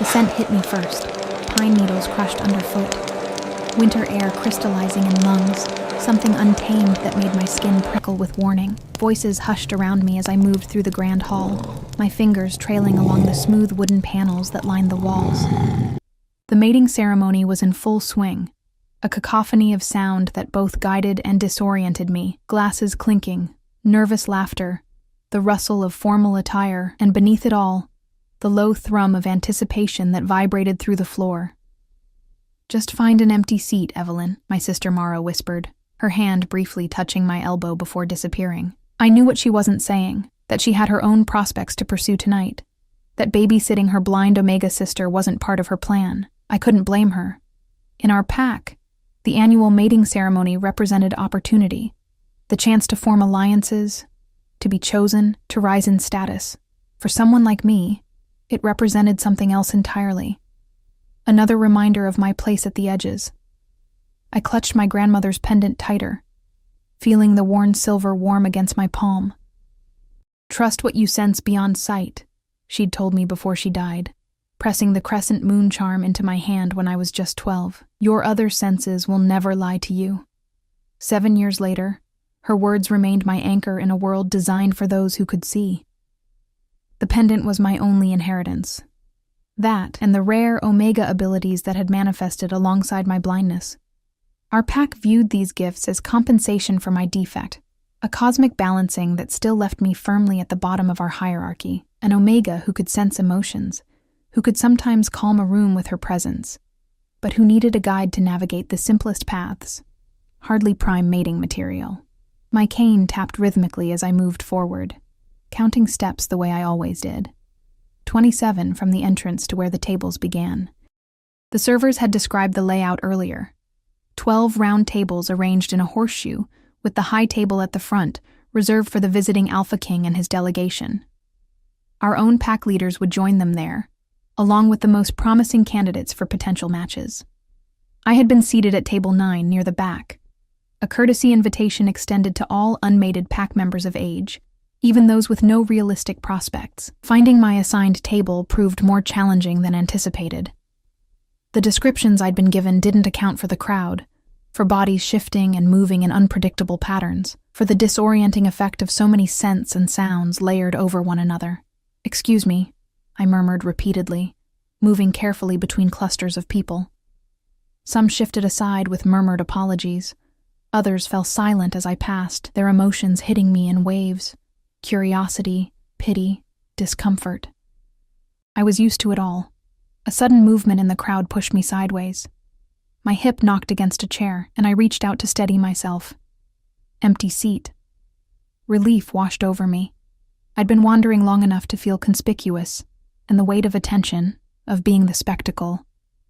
The scent hit me first, pine needles crushed underfoot, winter air crystallizing in lungs, something untamed that made my skin prickle with warning. Voices hushed around me as I moved through the grand hall, my fingers trailing along the smooth wooden panels that lined the walls. The mating ceremony was in full swing, a cacophony of sound that both guided and disoriented me, glasses clinking, nervous laughter, the rustle of formal attire, and beneath it all, the low thrum of anticipation that vibrated through the floor. "Just find an empty seat, Evelyn," my sister Mara whispered, her hand briefly touching my elbow before disappearing. I knew what she wasn't saying, that she had her own prospects to pursue tonight, that babysitting her blind Omega sister wasn't part of her plan. I couldn't blame her. In our pack, the annual mating ceremony represented opportunity, the chance to form alliances, to be chosen, to rise in status. For someone like me, it represented something else entirely. Another reminder of my place at the edges. I clutched my grandmother's pendant tighter, feeling the worn silver warm against my palm. "Trust what you sense beyond sight," she'd told me before she died, pressing the crescent moon charm into my hand when I was just 12. "Your other senses will never lie to you." 7 years later, her words remained my anchor in a world designed for those who could see. The pendant was my only inheritance. That, and the rare Omega abilities that had manifested alongside my blindness. Our pack viewed these gifts as compensation for my defect, a cosmic balancing that still left me firmly at the bottom of our hierarchy, an Omega who could sense emotions, who could sometimes calm a room with her presence, but who needed a guide to navigate the simplest paths, hardly prime mating material. My cane tapped rhythmically as I moved forward, counting steps the way I always did. 27 from the entrance to where the tables began. The servers had described the layout earlier. 12 round tables arranged in a horseshoe, with the high table at the front, reserved for the visiting Alpha King and his delegation. Our own pack leaders would join them there, along with the most promising candidates for potential matches. I had been seated at table 9 near the back, a courtesy invitation extended to all unmated pack members of age, even those with no realistic prospects. Finding my assigned table proved more challenging than anticipated. The descriptions I'd been given didn't account for the crowd, for bodies shifting and moving in unpredictable patterns, for the disorienting effect of so many scents and sounds layered over one another. "Excuse me," I murmured repeatedly, moving carefully between clusters of people. Some shifted aside with murmured apologies. Others fell silent as I passed, their emotions hitting me in waves. Curiosity, pity, discomfort. I was used to it all. A sudden movement in the crowd pushed me sideways. My hip knocked against a chair, and I reached out to steady myself. Empty seat. Relief washed over me. I'd been wandering long enough to feel conspicuous, and the weight of attention, of being the spectacle,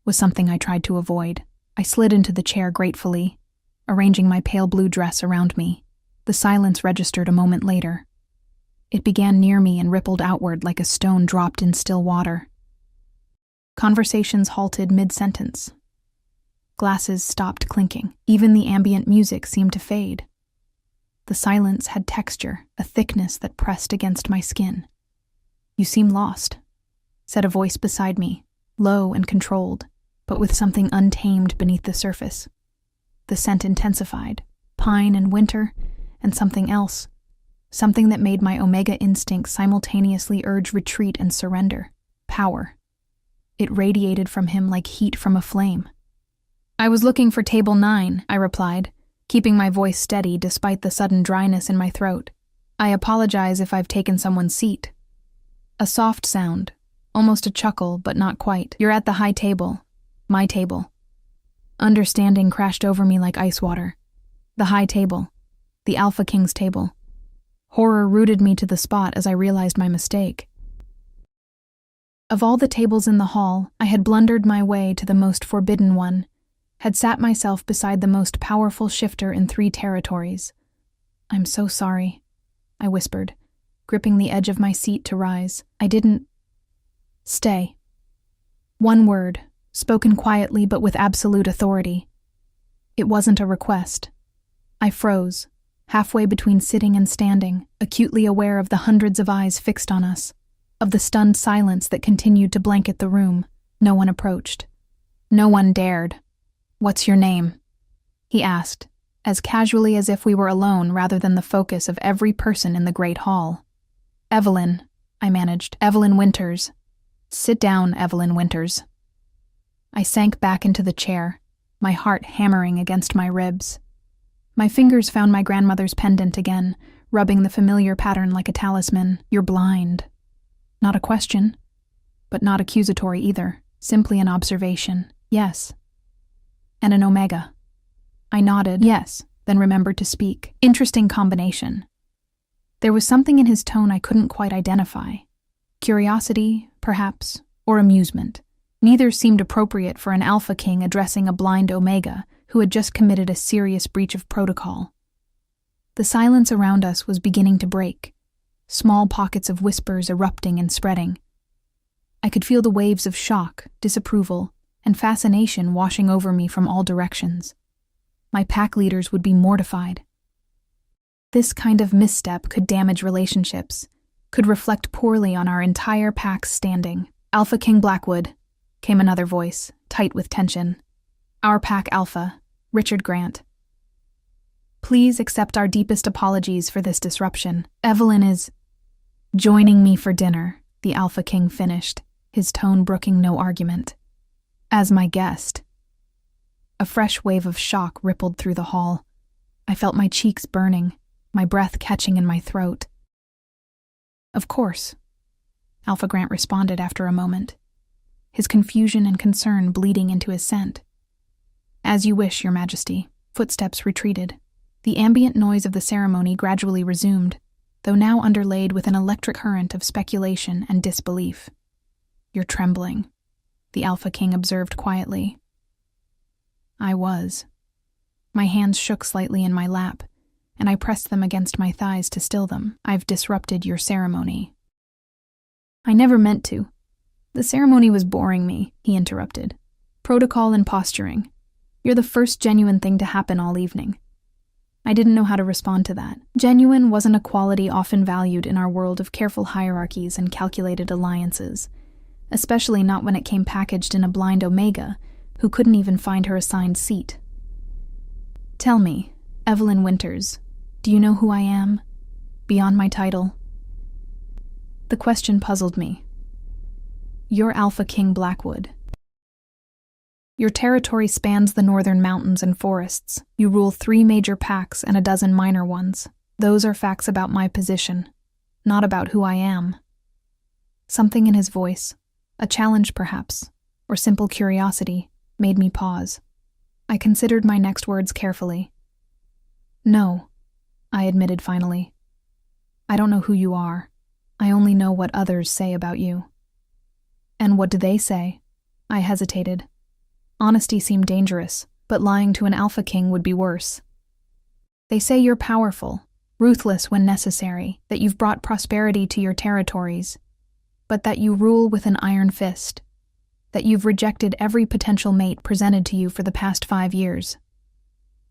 was something I tried to avoid. I slid into the chair gratefully, arranging my pale blue dress around me. The silence registered a moment later. It began near me and rippled outward like a stone dropped in still water. Conversations halted mid-sentence. Glasses stopped clinking. Even the ambient music seemed to fade. The silence had texture, a thickness that pressed against my skin. "You seem lost," said a voice beside me, low and controlled, but with something untamed beneath the surface. The scent intensified, pine and winter, and something else. Something that made my Omega instincts simultaneously urge retreat and surrender. Power. It radiated from him like heat from a flame. "I was looking for table 9, I replied, keeping my voice steady despite the sudden dryness in my throat. "I apologize if I've taken someone's seat." A soft sound, almost a chuckle, but not quite. "You're at the high table. My table." Understanding crashed over me like ice water. The high table. The Alpha King's table. Horror rooted me to the spot as I realized my mistake. Of all the tables in the hall, I had blundered my way to the most forbidden one, had sat myself beside the most powerful shifter in 3 territories. "I'm so sorry," I whispered, gripping the edge of my seat to rise. "I didn't..." "Stay." One word, spoken quietly but with absolute authority. It wasn't a request. I froze, halfway between sitting and standing, acutely aware of the hundreds of eyes fixed on us, of the stunned silence that continued to blanket the room. No one approached. No one dared. "What's your name?" he asked, as casually as if we were alone rather than the focus of every person in the great hall. "Evelyn," I managed. "Evelyn Winters." "Sit down, Evelyn Winters." I sank back into the chair, my heart hammering against my ribs. My fingers found my grandmother's pendant again, rubbing the familiar pattern like a talisman. "You're blind." Not a question, but not accusatory either, simply an observation. "Yes." "And an omega." I nodded. "Yes," then remembered to speak. Interesting combination. There was something in his tone I couldn't quite identify. Curiosity, perhaps, or amusement. Neither seemed appropriate for an Alpha King addressing a blind Omega who had just committed a serious breach of protocol. The silence around us was beginning to break, small pockets of whispers erupting and spreading. I could feel the waves of shock, disapproval, and fascination washing over me from all directions. My pack leaders would be mortified. This kind of misstep could damage relationships, could reflect poorly on our entire pack's standing. "Alpha King Blackwood," came another voice, tight with tension. "Our pack Alpha, Richard Grant. Please accept our deepest apologies for this disruption. Evelyn is joining me for dinner," the Alpha King finished, his tone brooking no argument. "As my guest." A fresh wave of shock rippled through the hall. I felt my cheeks burning, my breath catching in my throat. "Of course," Alpha Grant responded after a moment, his confusion and concern bleeding into his scent. "As you wish, Your Majesty." Footsteps retreated. The ambient noise of the ceremony gradually resumed, though now underlaid with an electric current of speculation and disbelief. "You're trembling," the Alpha King observed quietly. I was. My hands shook slightly in my lap, and I pressed them against my thighs to still them. "I've disrupted your ceremony." "I never meant to. The ceremony was boring me," he interrupted. "Protocol and posturing. You're the first genuine thing to happen all evening." I didn't know how to respond to that. Genuine wasn't a quality often valued in our world of careful hierarchies and calculated alliances, especially not when it came packaged in a blind Omega who couldn't even find her assigned seat. "Tell me, Evelyn Winters, do you know who I am? Beyond my title?" The question puzzled me. "You're Alpha King Blackwood. Your territory spans the northern mountains and forests. You rule 3 major packs and a dozen minor ones. Those are facts about my position, not about who I am." Something in his voice, a challenge perhaps, or simple curiosity, made me pause. I considered my next words carefully. "No," I admitted finally. "I don't know who you are. I only know what others say about you." "And what do they say?" I hesitated. Honesty seemed dangerous, but lying to an Alpha King would be worse. "They say you're powerful, ruthless when necessary, that you've brought prosperity to your territories, but that you rule with an iron fist, that you've rejected every potential mate presented to you for the past 5 years."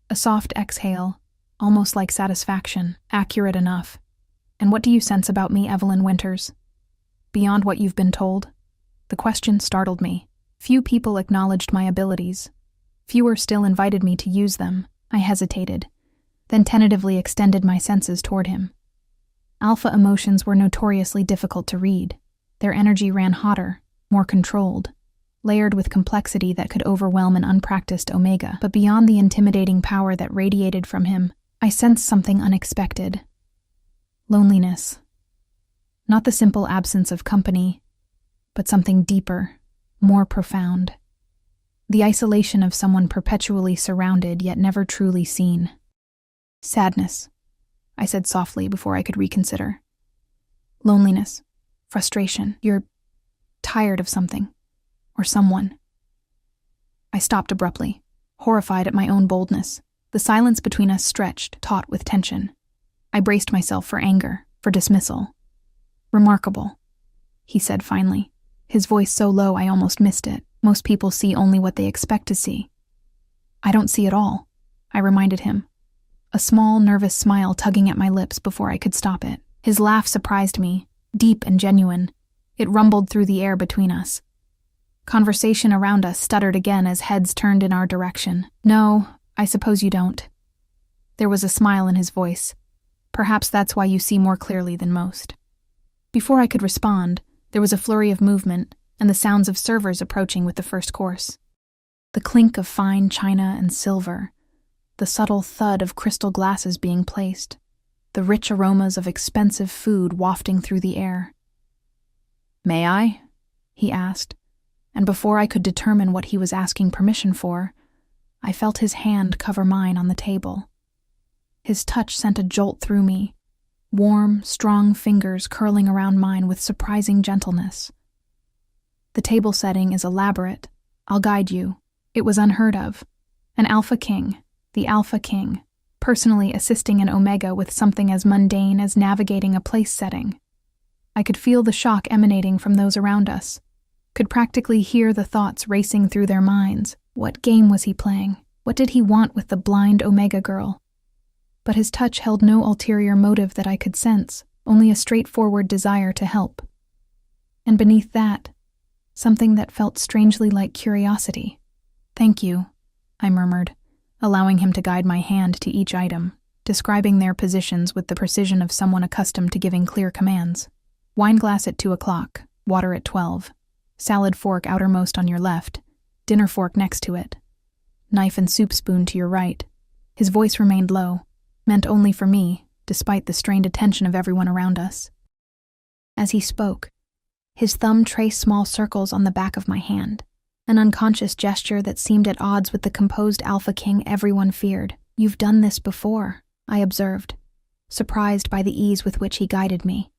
A soft exhale, almost like satisfaction, accurate enough. "And what do you sense about me, Evelyn Winters? Beyond what you've been told?" The question startled me. Few people acknowledged my abilities. Fewer still invited me to use them. I hesitated, then tentatively extended my senses toward him. Alpha emotions were notoriously difficult to read. Their energy ran hotter, more controlled, layered with complexity that could overwhelm an unpracticed Omega. But beyond the intimidating power that radiated from him, I sensed something unexpected. Loneliness. Not the simple absence of company, but something deeper, more profound. The isolation of someone perpetually surrounded yet never truly seen. "Sadness," I said softly before I could reconsider. "Loneliness, frustration. You're tired of something. Or someone." I stopped abruptly, horrified at my own boldness. The silence between us stretched, taut with tension. I braced myself for anger, for dismissal. "Remarkable," he said finally, his voice so low I almost missed it. "Most people see only what they expect to see." "I don't see it all," I reminded him, a small, nervous smile tugging at my lips before I could stop it. His laugh surprised me, deep and genuine. It rumbled through the air between us. Conversation around us stuttered again as heads turned in our direction. No, I suppose you don't. There was a smile in his voice. Perhaps that's why you see more clearly than most. Before I could respond, there was a flurry of movement and the sounds of servers approaching with the first course. The clink of fine china and silver, the subtle thud of crystal glasses being placed, the rich aromas of expensive food wafting through the air. "May I?" he asked, and before I could determine what he was asking permission for, I felt his hand cover mine on the table. His touch sent a jolt through me, warm, strong fingers curling around mine with surprising gentleness. The table setting is elaborate. I'll guide you. It was unheard of. An Alpha King, the Alpha King, personally assisting an Omega with something as mundane as navigating a place setting. I could feel the shock emanating from those around us, could practically hear the thoughts racing through their minds. What game was he playing? What did he want with the blind Omega girl? But his touch held no ulterior motive that I could sense, only a straightforward desire to help. And beneath that, something that felt strangely like curiosity. "Thank you," I murmured, allowing him to guide my hand to each item, describing their positions with the precision of someone accustomed to giving clear commands. Wine glass at 2:00, water at 12, salad fork outermost on your left, dinner fork next to it, knife and soup spoon to your right. His voice remained low, meant only for me, despite the strained attention of everyone around us. As he spoke, his thumb traced small circles on the back of my hand, an unconscious gesture that seemed at odds with the composed Alpha King everyone feared. "You've done this before," I observed, surprised by the ease with which he guided me.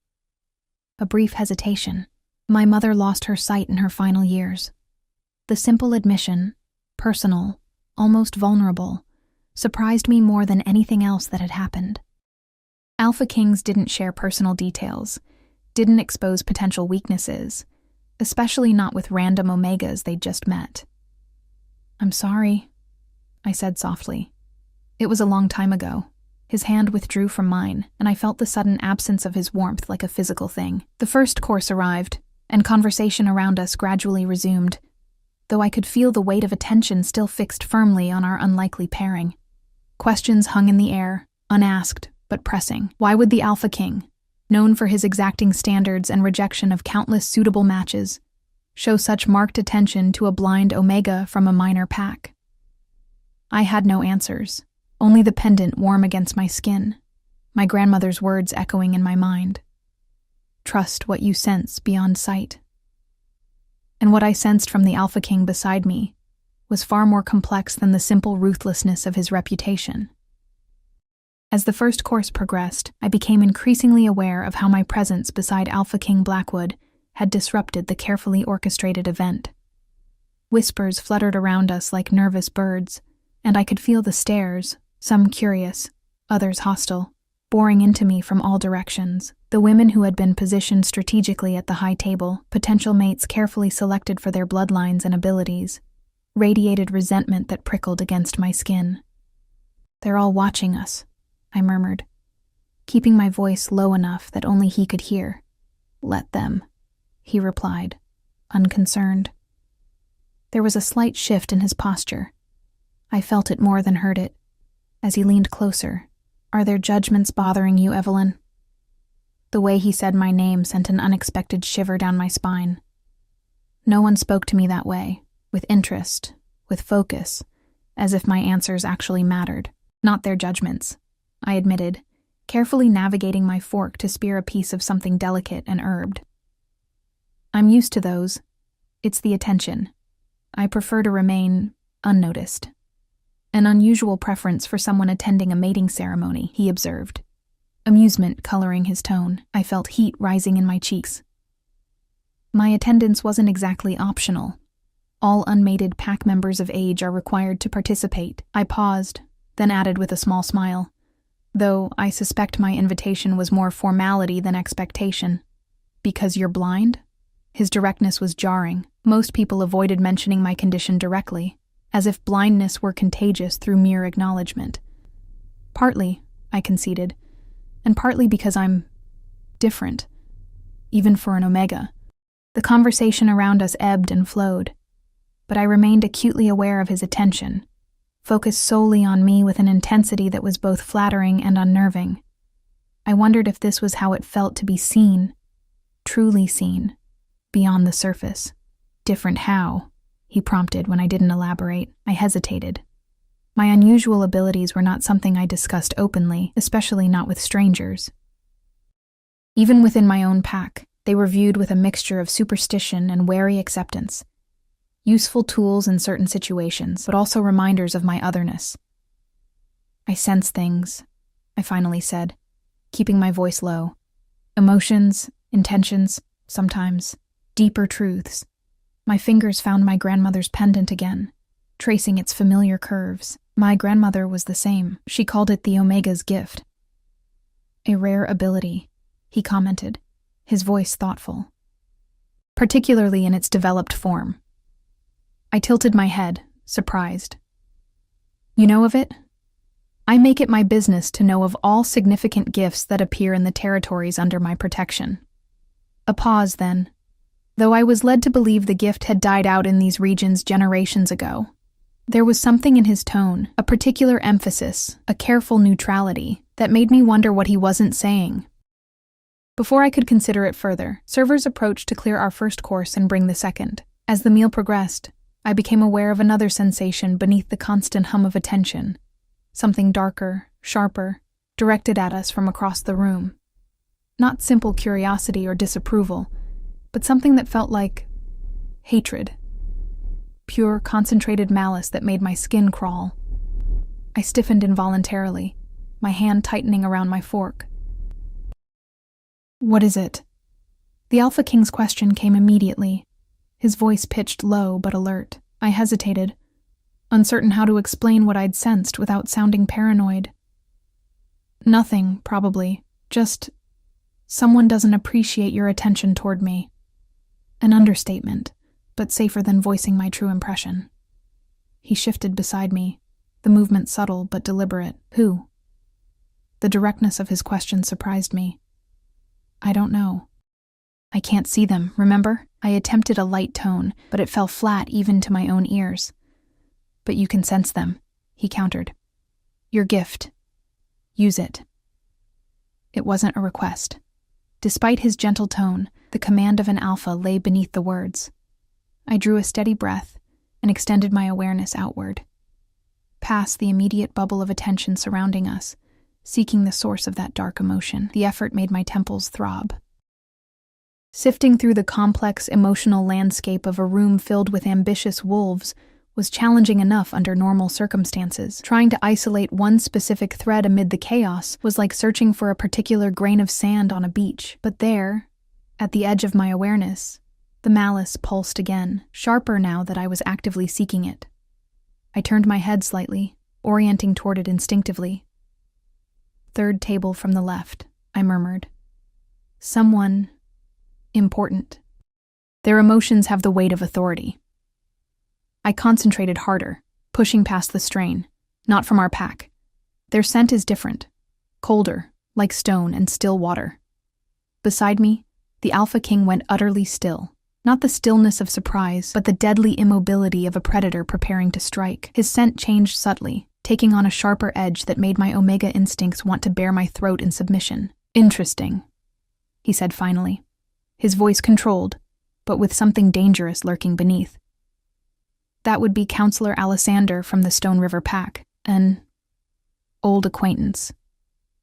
A brief hesitation. My mother lost her sight in her final years. The simple admission, personal, almost vulnerable, surprised me more than anything else that had happened. Alpha Kings didn't share personal details, didn't expose potential weaknesses, especially not with random Omegas they'd just met. "I'm sorry," I said softly. It was a long time ago. His hand withdrew from mine, and I felt the sudden absence of his warmth like a physical thing. The first course arrived, and conversation around us gradually resumed, though I could feel the weight of attention still fixed firmly on our unlikely pairing. Questions hung in the air, unasked but pressing. Why would the Alpha King, known for his exacting standards and rejection of countless suitable matches, show such marked attention to a blind Omega from a minor pack? I had no answers, only the pendant warm against my skin, my grandmother's words echoing in my mind. "Trust what you sense beyond sight." And what I sensed from the Alpha King beside me was far more complex than the simple ruthlessness of his reputation. As the first course progressed, I became increasingly aware of how my presence beside Alpha King Blackwood had disrupted the carefully orchestrated event. Whispers fluttered around us like nervous birds, and I could feel the stares, some curious, others hostile, boring into me from all directions. The women who had been positioned strategically at the high table, potential mates carefully selected for their bloodlines and abilities, radiated resentment that prickled against my skin. "They're all watching us," I murmured, keeping my voice low enough that only he could hear. "Let them," he replied, unconcerned. There was a slight shift in his posture. I felt it more than heard it, as he leaned closer. "Are their judgments bothering you, Evelyn?" The way he said my name sent an unexpected shiver down my spine. No one spoke to me that way, with interest, with focus, as if my answers actually mattered. "Not their judgments," I admitted, carefully navigating my fork to spear a piece of something delicate and herbed. "I'm used to those. It's the attention. I prefer to remain unnoticed." "An unusual preference for someone attending a mating ceremony," he observed, amusement coloring his tone. I felt heat rising in my cheeks. My attendance wasn't exactly optional. All unmated pack members of age are required to participate. I paused, then added with a small smile, though I suspect my invitation was more formality than expectation. "Because you're blind?" His directness was jarring. Most people avoided mentioning my condition directly, as if blindness were contagious through mere acknowledgement. "Partly," I conceded, "and partly because I'm different, even for an Omega." The conversation around us ebbed and flowed, but I remained acutely aware of his attention, focused solely on me with an intensity that was both flattering and unnerving. I wondered if this was how it felt to be seen, truly seen, beyond the surface. "Different how?" he prompted when I didn't elaborate. I hesitated. My unusual abilities were not something I discussed openly, especially not with strangers. Even within my own pack, they were viewed with a mixture of superstition and wary acceptance. Useful tools in certain situations, but also reminders of my otherness. "I sense things," I finally said, keeping my voice low. "Emotions, intentions, sometimes deeper truths." My fingers found my grandmother's pendant again, tracing its familiar curves. My grandmother was the same. She called it the Omega's gift. "A rare ability," he commented, his voice thoughtful, "particularly in its developed form." I tilted my head, surprised. "You know of it?" "I make it my business to know of all significant gifts that appear in the territories under my protection." A pause, then. Though I was led to believe the gift had died out in these regions generations ago, there was something in his tone, a particular emphasis, a careful neutrality, that made me wonder what he wasn't saying. Before I could consider it further, servers approached to clear our first course and bring the second. As the meal progressed, I became aware of another sensation beneath the constant hum of attention, something darker, sharper, directed at us from across the room. Not simple curiosity or disapproval, but something that felt like hatred. Pure, concentrated malice that made my skin crawl. I stiffened involuntarily, my hand tightening around my fork. "What is it?" The Alpha King's question came immediately, his voice pitched low but alert. I hesitated, uncertain how to explain what I'd sensed without sounding paranoid. "Nothing, probably. Just someone doesn't appreciate your attention toward me." An understatement, but safer than voicing my true impression. He shifted beside me, the movement subtle but deliberate. "Who?" The directness of his question surprised me. "I don't know. I can't see them, remember?" I attempted a light tone, but it fell flat even to my own ears. "But you can sense them," he countered. "Your gift. Use it." It wasn't a request. Despite his gentle tone, the command of an alpha lay beneath the words. I drew a steady breath and extended my awareness outward, past the immediate bubble of attention surrounding us, seeking the source of that dark emotion. The effort made my temples throb. Sifting through the complex emotional landscape of a room filled with ambitious wolves was challenging enough under normal circumstances. Trying to isolate one specific thread amid the chaos was like searching for a particular grain of sand on a beach. But there, at the edge of my awareness, the malice pulsed again, sharper now that I was actively seeking it. I turned my head slightly, orienting toward it instinctively. "Third table from the left," I murmured. "Someone important. Their emotions have the weight of authority." I concentrated harder, pushing past the strain. "Not from our pack. Their scent is different, colder, like stone and still water." Beside me, the Alpha King went utterly still. Not the stillness of surprise, but the deadly immobility of a predator preparing to strike. His scent changed subtly, taking on a sharper edge that made my Omega instincts want to bare my throat in submission. "Interesting," he said finally, his voice controlled, but with something dangerous lurking beneath. "That would be Counselor Alisander from the Stone River Pack, an old acquaintance."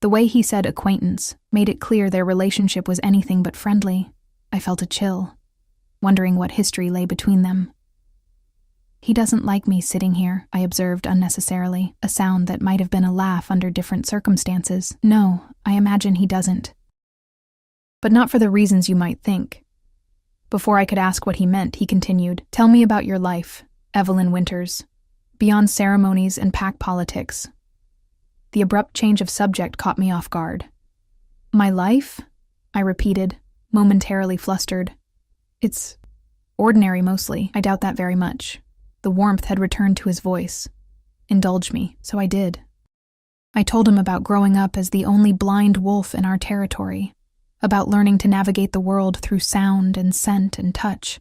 The way he said acquaintance made it clear their relationship was anything but friendly. I felt a chill, wondering what history lay between them. "He doesn't like me sitting here," I observed unnecessarily, a sound that might have been a laugh under different circumstances. "No, I imagine he doesn't. But not for the reasons you might think." Before I could ask what he meant, he continued, "Tell me about your life, Evelyn Winters, beyond ceremonies and pack politics." The abrupt change of subject caught me off guard. "My life?" I repeated, momentarily flustered. "It's ordinary mostly. I doubt that very much." The warmth had returned to his voice. "Indulge me." So I did. I told him about growing up as the only blind wolf in our territory, about learning to navigate the world through sound and scent and touch,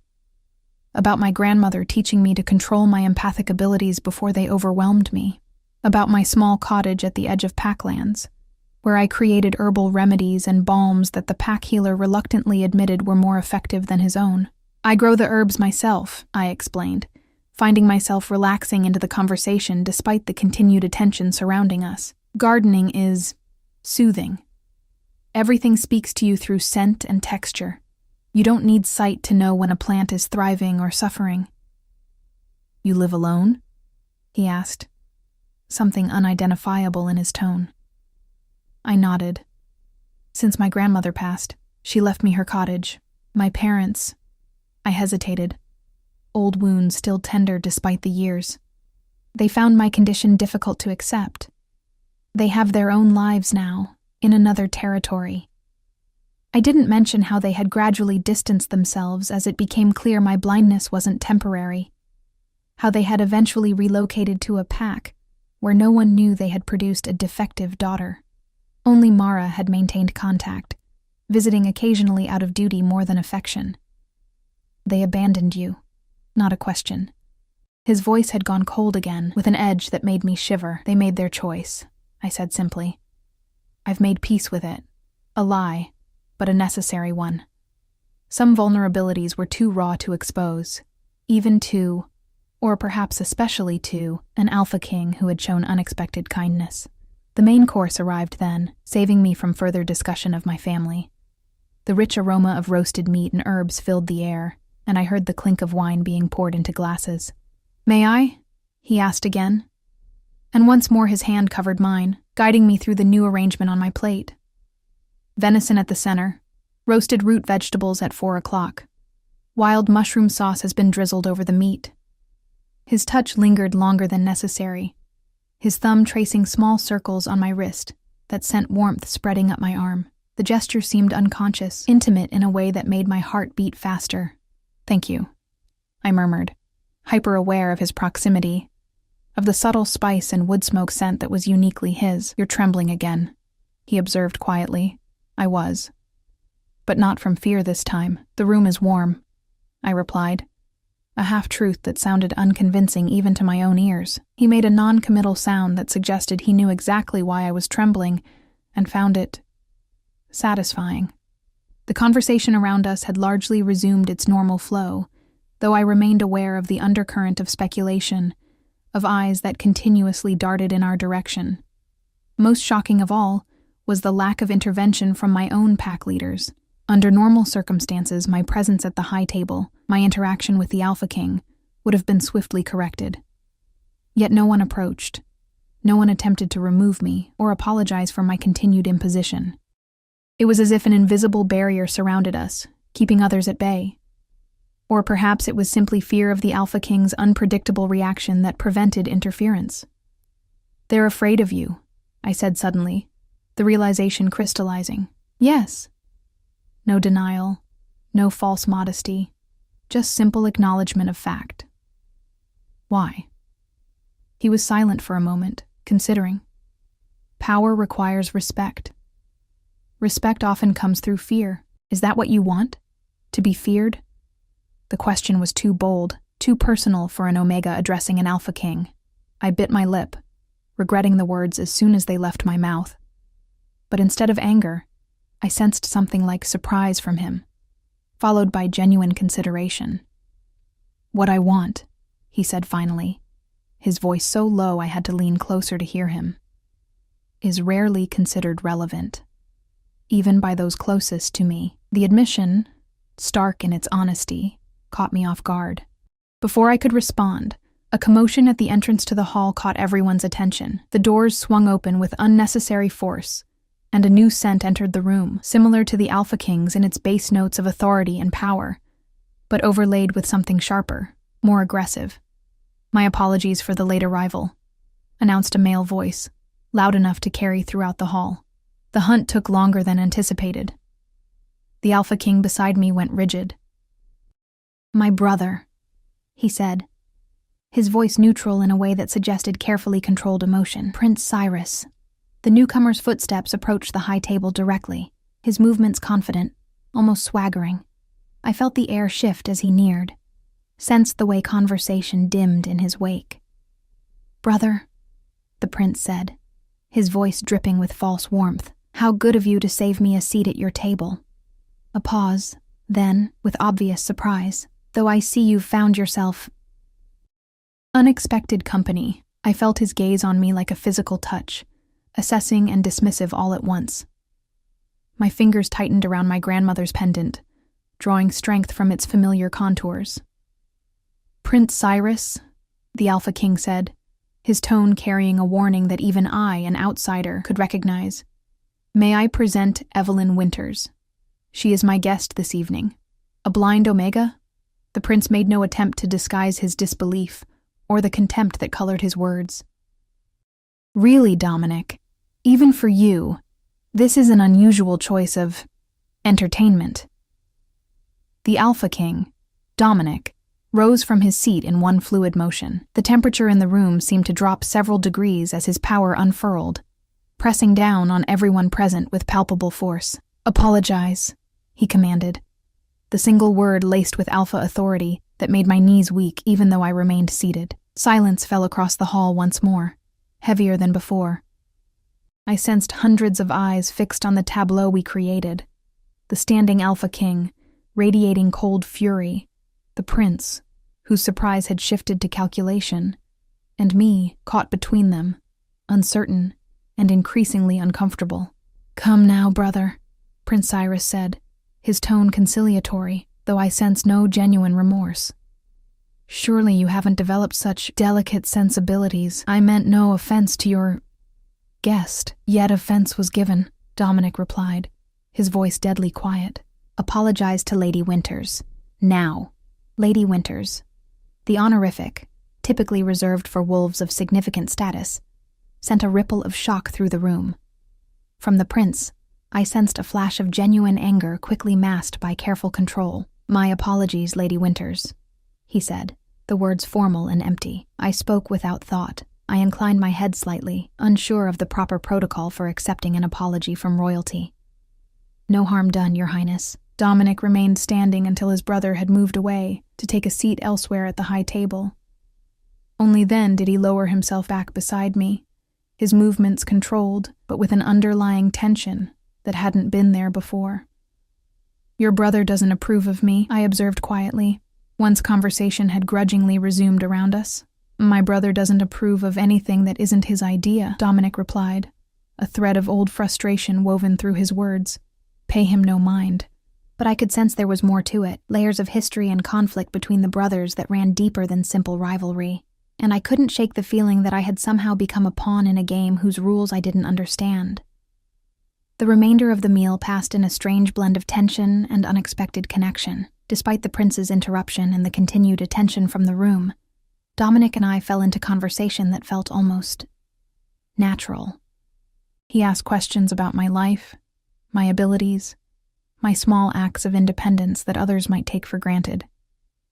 about my grandmother teaching me to control my empathic abilities before they overwhelmed me, about my small cottage at the edge of packlands, where I created herbal remedies and balms that the pack healer reluctantly admitted were more effective than his own. I grow the herbs myself, I explained, finding myself relaxing into the conversation despite the continued attention surrounding us. Gardening is soothing. Everything speaks to you through scent and texture. You don't need sight to know when a plant is thriving or suffering. You live alone? He asked, something unidentifiable in his tone. I nodded. Since my grandmother passed, she left me her cottage. My parents. I hesitated, old wounds still tender despite the years. They found my condition difficult to accept. They have their own lives now, in another territory. I didn't mention how they had gradually distanced themselves as it became clear my blindness wasn't temporary, how they had eventually relocated to a pack where no one knew they had produced a defective daughter. Only Mara had maintained contact, visiting occasionally out of duty more than affection. They abandoned you, not a question. His voice had gone cold again, with an edge that made me shiver. They made their choice, I said simply. I've made peace with it. A lie, but a necessary one. Some vulnerabilities were too raw to expose, even to, or perhaps especially to, an alpha king who had shown unexpected kindness. The main course arrived then, saving me from further discussion of my family. The rich aroma of roasted meat and herbs filled the air, and I heard the clink of wine being poured into glasses. "May I?" he asked again. And once more his hand covered mine, guiding me through the new arrangement on my plate. Venison at the center, roasted root vegetables at 4 o'clock. Wild mushroom sauce has been drizzled over the meat. His touch lingered longer than necessary, his thumb tracing small circles on my wrist that sent warmth spreading up my arm. The gesture seemed unconscious, intimate in a way that made my heart beat faster. "Thank you," I murmured, hyper-aware of his proximity, of the subtle spice and wood smoke scent that was uniquely his. "You're trembling again," he observed quietly. I was. "But not from fear this time. The room is warm," I replied, a half-truth that sounded unconvincing even to my own ears. He made a non-committal sound that suggested he knew exactly why I was trembling and found it satisfying. The conversation around us had largely resumed its normal flow, though I remained aware of the undercurrent of speculation, of eyes that continuously darted in our direction. Most shocking of all was the lack of intervention from my own pack leaders. Under normal circumstances, my presence at the high table, my interaction with the Alpha King, would have been swiftly corrected. Yet no one approached. No one attempted to remove me or apologize for my continued imposition. It was as if an invisible barrier surrounded us, keeping others at bay. Or perhaps it was simply fear of the Alpha King's unpredictable reaction that prevented interference. "They're afraid of you," I said suddenly, the realization crystallizing. "Yes." No denial, no false modesty, just simple acknowledgement of fact. "Why?" He was silent for a moment, considering. "Power requires respect. Respect often comes through fear. Is that what you want? To be feared?" The question was too bold, too personal for an Omega addressing an Alpha King. I bit my lip, regretting the words as soon as they left my mouth. But instead of anger, I sensed something like surprise from him, followed by genuine consideration. "What I want," he said finally, his voice so low I had to lean closer to hear him, "is rarely considered relevant, even by those closest to me." The admission, stark in its honesty, caught me off guard. Before I could respond, a commotion at the entrance to the hall caught everyone's attention. The doors swung open with unnecessary force, and a new scent entered the room, similar to the Alpha King's in its base notes of authority and power, but overlaid with something sharper, more aggressive. "My apologies for the late arrival," announced a male voice, loud enough to carry throughout the hall. The hunt took longer than anticipated. The Alpha King beside me went rigid. "My brother," he said, his voice neutral in a way that suggested carefully controlled emotion. "Prince Cyrus." The newcomer's footsteps approached the high table directly, his movements confident, almost swaggering. I felt the air shift as he neared, sensed the way conversation dimmed in his wake. "Brother," the prince said, his voice dripping with false warmth, "how good of you to save me a seat at your table." A pause, then, with obvious surprise, "Though I see you've found yourself—" Unexpected company. I felt his gaze on me like a physical touch, assessing and dismissive all at once. My fingers tightened around my grandmother's pendant, drawing strength from its familiar contours. "Prince Cyrus," the Alpha King said, his tone carrying a warning that even I, an outsider, could recognize. "May I present Evelyn Winters? She is my guest this evening." A blind Omega? The prince made no attempt to disguise his disbelief or the contempt that colored his words. "Really, Dominic, even for you, this is an unusual choice of entertainment." The Alpha King, Dominic, rose from his seat in one fluid motion. The temperature in the room seemed to drop several degrees as his power unfurled, pressing down on everyone present with palpable force. "Apologize," he commanded, the single word laced with alpha authority that made my knees weak even though I remained seated. Silence fell across the hall once more, heavier than before. I sensed hundreds of eyes fixed on the tableau we created. The standing Alpha King, radiating cold fury, the prince, whose surprise had shifted to calculation, and me, caught between them, uncertain and increasingly uncomfortable. "Come now, brother," Prince Cyrus said, his tone conciliatory, though I sensed no genuine remorse. "Surely you haven't developed such delicate sensibilities. I meant no offense to your guest." "Yet offense was given," Dominic replied, his voice deadly quiet. "Apologize to Lady Winters. Now." Lady Winters, the honorific, typically reserved for wolves of significant status, sent a ripple of shock through the room. From the prince, I sensed a flash of genuine anger quickly masked by careful control. "My apologies, Lady Winters," he said, the words formal and empty. I spoke without thought. I inclined my head slightly, unsure of the proper protocol for accepting an apology from royalty. "No harm done, Your Highness." Dominic remained standing until his brother had moved away to take a seat elsewhere at the high table. Only then did he lower himself back beside me, his movements controlled, but with an underlying tension that hadn't been there before. "Your brother doesn't approve of me," I observed quietly, once conversation had grudgingly resumed around us. "My brother doesn't approve of anything that isn't his idea," Dominic replied, a thread of old frustration woven through his words. "Pay him no mind." But I could sense there was more to it, layers of history and conflict between the brothers that ran deeper than simple rivalry. And I couldn't shake the feeling that I had somehow become a pawn in a game whose rules I didn't understand. The remainder of the meal passed in a strange blend of tension and unexpected connection. Despite the prince's interruption and the continued attention from the room, Dominic and I fell into conversation that felt almost natural. He asked questions about my life, my abilities, my small acts of independence that others might take for granted,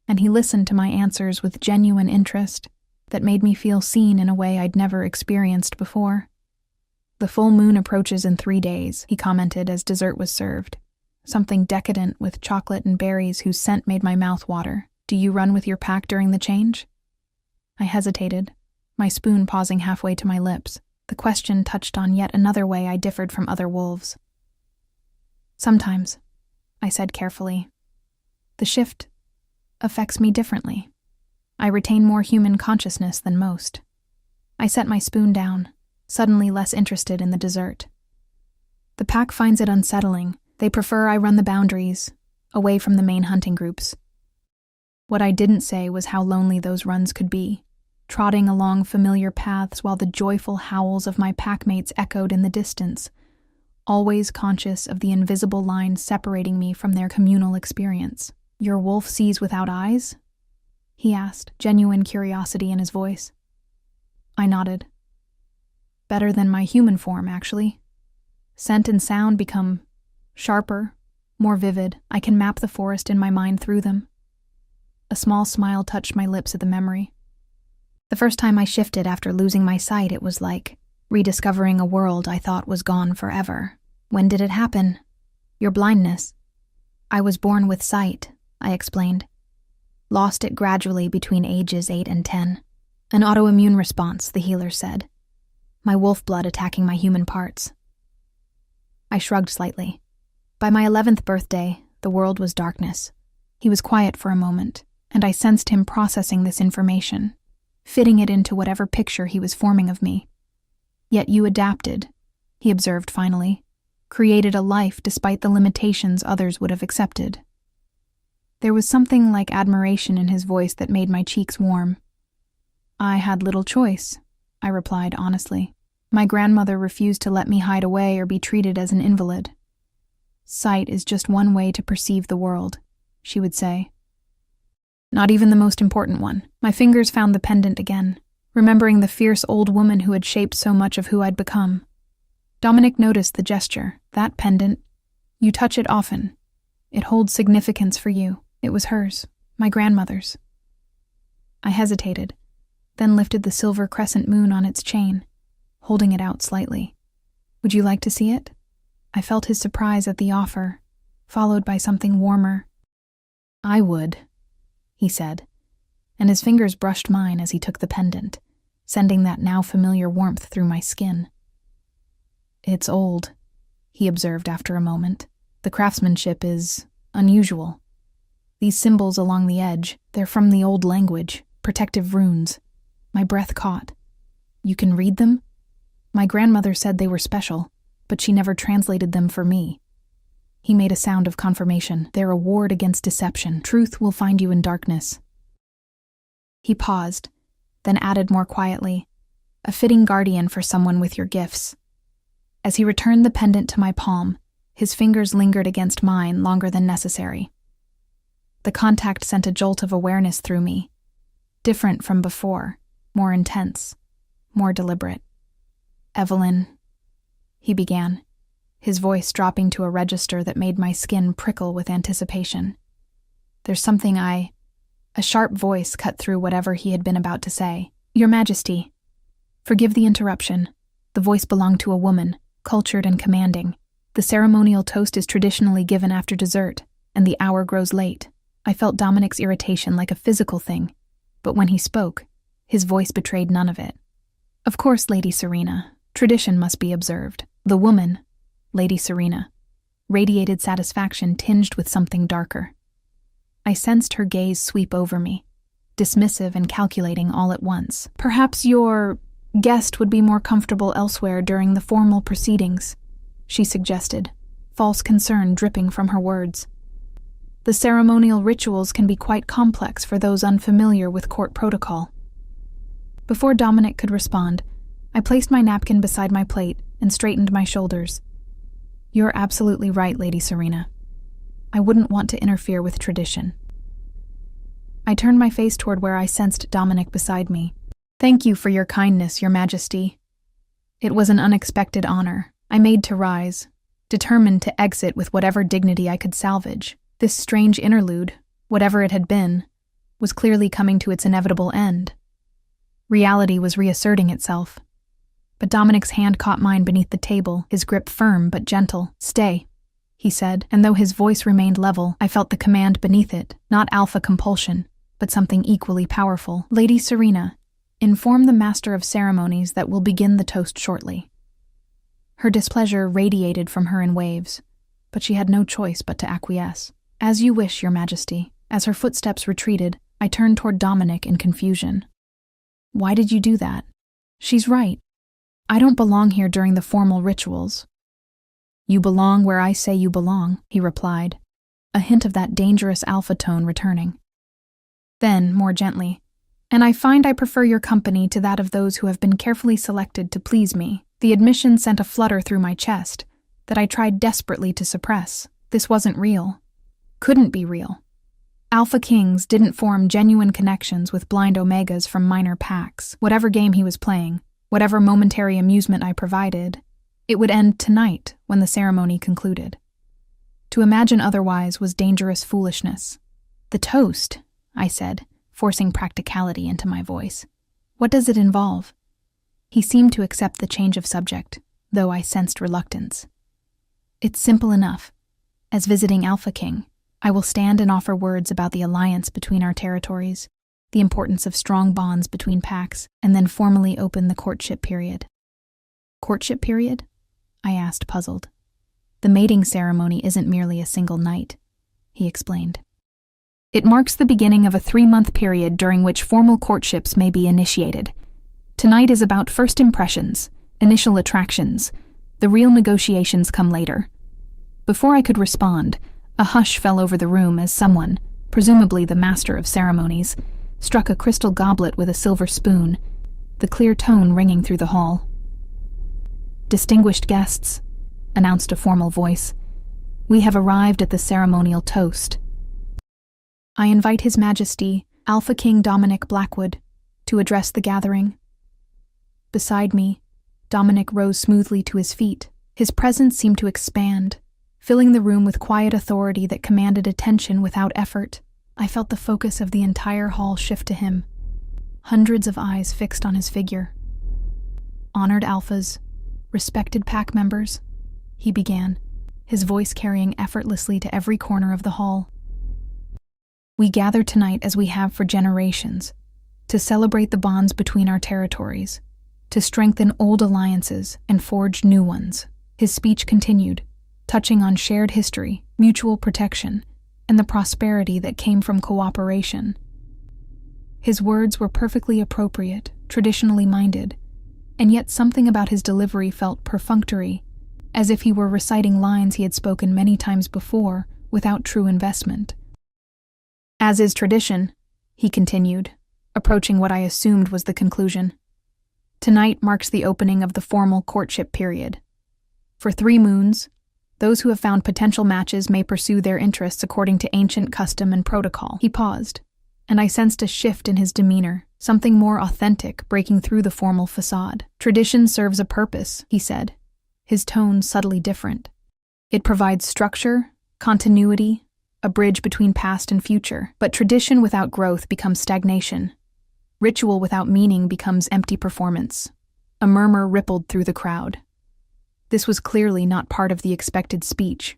and he listened to my answers with genuine interest that made me feel seen in a way I'd never experienced before. "The full moon approaches in 3 days, he commented as dessert was served, something decadent with chocolate and berries whose scent made my mouth water. "Do you run with your pack during the change?" I hesitated, my spoon pausing halfway to my lips. The question touched on yet another way I differed from other wolves. "Sometimes," I said carefully. "The shift affects me differently. I retain more human consciousness than most." I set my spoon down, suddenly less interested in the dessert. "The pack finds it unsettling. They prefer I run the boundaries, away from the main hunting groups." What I didn't say was how lonely those runs could be, trotting along familiar paths while the joyful howls of my packmates echoed in the distance, always conscious of the invisible line separating me from their communal experience. "Your wolf sees without eyes?" he asked, genuine curiosity in his voice. I nodded. "Better than my human form, actually. Scent and sound become sharper, more vivid. I can map the forest in my mind through them." A small smile touched my lips at the memory. The first time I shifted after losing my sight, it was like rediscovering a world I thought was gone forever. "When did it happen?" Your blindness. I was born with sight, I explained. Lost it gradually between ages 8 and 10. An autoimmune response, the healer said. My wolf blood attacking my human parts. I shrugged slightly. By my 11th birthday, the world was darkness. He was quiet for a moment, and I sensed him processing this information, fitting it into whatever picture he was forming of me. Yet you adapted, he observed finally, created a life despite the limitations others would have accepted. There was something like admiration in his voice that made my cheeks warm. I had little choice, I replied honestly. My grandmother refused to let me hide away or be treated as an invalid. Sight is just one way to perceive the world, she would say. Not even the most important one. My fingers found the pendant again, remembering the fierce old woman who had shaped so much of who I'd become. Dominic noticed the gesture. That pendant. You touch it often. It holds significance for you. It was hers, my grandmother's. I hesitated, then lifted the silver crescent moon on its chain, holding it out slightly. Would you like to see it? I felt his surprise at the offer, followed by something warmer. I would, he said, and his fingers brushed mine as he took the pendant, sending that now familiar warmth through my skin. It's old, he observed after a moment. The craftsmanship is unusual. These symbols along the edge, they're from the old language, protective runes. My breath caught. You can read them? My grandmother said they were special, but she never translated them for me. He made a sound of confirmation. They're a ward against deception. Truth will find you in darkness. He paused, then added more quietly, a fitting guardian for someone with your gifts. As he returned the pendant to my palm, his fingers lingered against mine longer than necessary. The contact sent a jolt of awareness through me, different from before, more intense, more deliberate. Evelyn, he began, his voice dropping to a register that made my skin prickle with anticipation. There's something A sharp voice cut through whatever he had been about to say. Your Majesty. Forgive the interruption. The voice belonged to a woman, cultured and commanding. The ceremonial toast is traditionally given after dessert, and the hour grows late. I felt Dominic's irritation like a physical thing, but when he spoke, his voice betrayed none of it. Of course, Lady Serena, tradition must be observed. The woman, Lady Serena, radiated satisfaction tinged with something darker. I sensed her gaze sweep over me, dismissive and calculating all at once. Perhaps your guest would be more comfortable elsewhere during the formal proceedings, she suggested, false concern dripping from her words. The ceremonial rituals can be quite complex for those unfamiliar with court protocol. Before Dominic could respond, I placed my napkin beside my plate and straightened my shoulders. You're absolutely right, Lady Serena. I wouldn't want to interfere with tradition. I turned my face toward where I sensed Dominic beside me. Thank you for your kindness, Your Majesty. It was an unexpected honor. I made to rise, determined to exit with whatever dignity I could salvage. This strange interlude, whatever it had been, was clearly coming to its inevitable end. Reality was reasserting itself. But Dominic's hand caught mine beneath the table, his grip firm but gentle. Stay, he said, and though his voice remained level, I felt the command beneath it, not alpha compulsion, but something equally powerful. Lady Serena, inform the Master of Ceremonies that we'll begin the toast shortly. Her displeasure radiated from her in waves, but she had no choice but to acquiesce. As you wish, Your Majesty. As her footsteps retreated, I turned toward Dominic in confusion. Why did you do that? She's right. I don't belong here during the formal rituals. You belong where I say you belong, he replied, a hint of that dangerous alpha tone returning. Then, more gently, and I find I prefer your company to that of those who have been carefully selected to please me. The admission sent a flutter through my chest that I tried desperately to suppress. This wasn't real. Couldn't be real. Alpha Kings didn't form genuine connections with blind Omegas from minor packs. Whatever game he was playing, whatever momentary amusement I provided, it would end tonight when the ceremony concluded. To imagine otherwise was dangerous foolishness. The toast, I said, forcing practicality into my voice. What does it involve? He seemed to accept the change of subject, though I sensed reluctance. It's simple enough. As visiting Alpha King, I will stand and offer words about the alliance between our territories, the importance of strong bonds between packs, and then formally open the courtship period. Courtship period? I asked, puzzled. The mating ceremony isn't merely a single night, he explained. It marks the beginning of a 3-month period during which formal courtships may be initiated. Tonight is about first impressions, initial attractions. The real negotiations come later. Before I could respond, a hush fell over the room as someone, presumably the master of ceremonies, struck a crystal goblet with a silver spoon, the clear tone ringing through the hall. "Distinguished guests," announced a formal voice, "we have arrived at the ceremonial toast. I invite His Majesty, Alpha King Dominic Blackwood, to address the gathering." Beside me, Dominic rose smoothly to his feet. His presence seemed to expand, filling the room with quiet authority that commanded attention without effort. I felt the focus of the entire hall shift to him, hundreds of eyes fixed on his figure. "Honored Alphas, respected pack members," he began, his voice carrying effortlessly to every corner of the hall. "We gather tonight as we have for generations, to celebrate the bonds between our territories, to strengthen old alliances and forge new ones." His speech continued, touching on shared history, mutual protection, and the prosperity that came from cooperation. His words were perfectly appropriate, traditionally minded, and yet something about his delivery felt perfunctory, as if he were reciting lines he had spoken many times before without true investment. "As is tradition," he continued, approaching what I assumed was the conclusion, "tonight marks the opening of the formal courtship period. For 3 moons, those who have found potential matches may pursue their interests according to ancient custom and protocol." He paused, and I sensed a shift in his demeanor, something more authentic breaking through the formal facade. "Tradition serves a purpose," he said, his tone subtly different. "It provides structure, continuity, a bridge between past and future. But tradition without growth becomes stagnation. Ritual without meaning becomes empty performance." A murmur rippled through the crowd. This was clearly not part of the expected speech.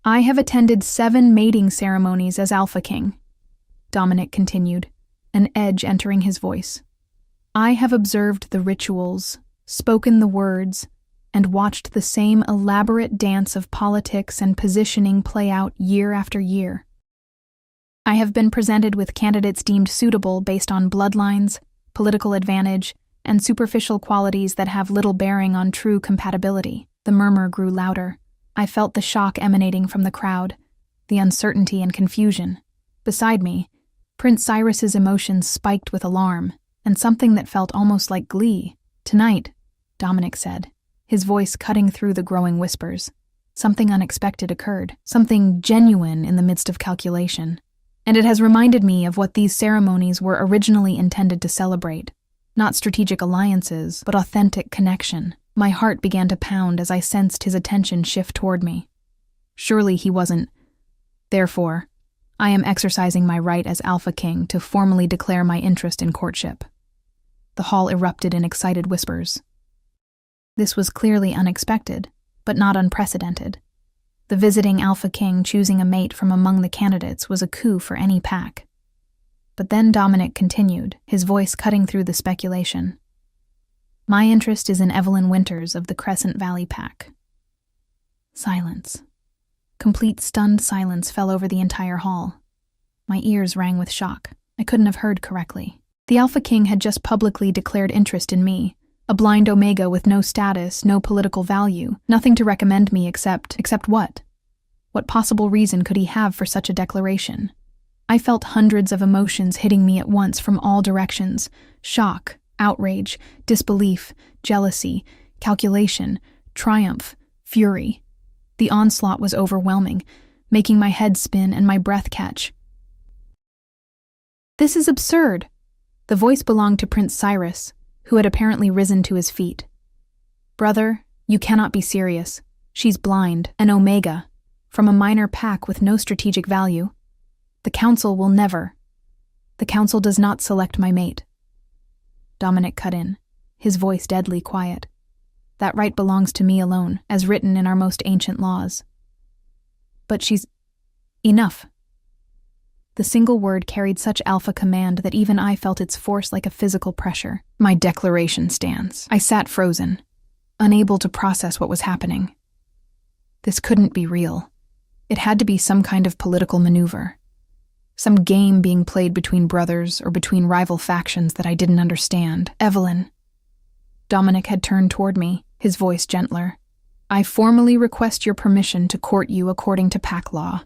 "I have attended 7 mating ceremonies as Alpha King," Dominic continued, an edge entering his voice. "I have observed the rituals, spoken the words, and watched the same elaborate dance of politics and positioning play out year after year. I have been presented with candidates deemed suitable based on bloodlines, political advantage, and superficial qualities that have little bearing on true compatibility." The murmur grew louder. I felt the shock emanating from the crowd, the uncertainty and confusion. Beside me, Prince Cyrus's emotions spiked with alarm, and something that felt almost like glee. "Tonight," Dominic said, his voice cutting through the growing whispers, "something unexpected occurred, something genuine in the midst of calculation. And it has reminded me of what these ceremonies were originally intended to celebrate. Not strategic alliances, but authentic connection." My heart began to pound as I sensed his attention shift toward me. Surely he wasn't. "Therefore, I am exercising my right as Alpha King to formally declare my interest in courtship." The hall erupted in excited whispers. This was clearly unexpected, but not unprecedented. The visiting Alpha King choosing a mate from among the candidates was a coup for any pack. But then Dominic continued, his voice cutting through the speculation. "My interest is in Evelyn Winters of the Crescent Valley Pack." Silence. Complete stunned silence fell over the entire hall. My ears rang with shock. I couldn't have heard correctly. The Alpha King had just publicly declared interest in me, a blind Omega with no status, no political value, nothing to recommend me except what? What possible reason could he have for such a declaration? I felt hundreds of emotions hitting me at once from all directions: shock, outrage, disbelief, jealousy, calculation, triumph, fury. The onslaught was overwhelming, making my head spin and my breath catch. "This is absurd." The voice belonged to Prince Cyrus, who had apparently risen to his feet. "Brother, you cannot be serious. She's blind, an Omega, from a minor pack with no strategic value. The council will never. The council does not select my mate." Dominic cut in, his voice deadly quiet. "That right belongs to me alone, as written in our most ancient laws." But she's... Enough. The single word carried such alpha command that even I felt its force like a physical pressure. My declaration stands. I sat frozen, unable to process what was happening. This couldn't be real. It had to be some kind of political maneuver. Some game being played between brothers or between rival factions that I didn't understand. Evelyn. Dominic had turned toward me, his voice gentler. I formally request your permission to court you according to pack law.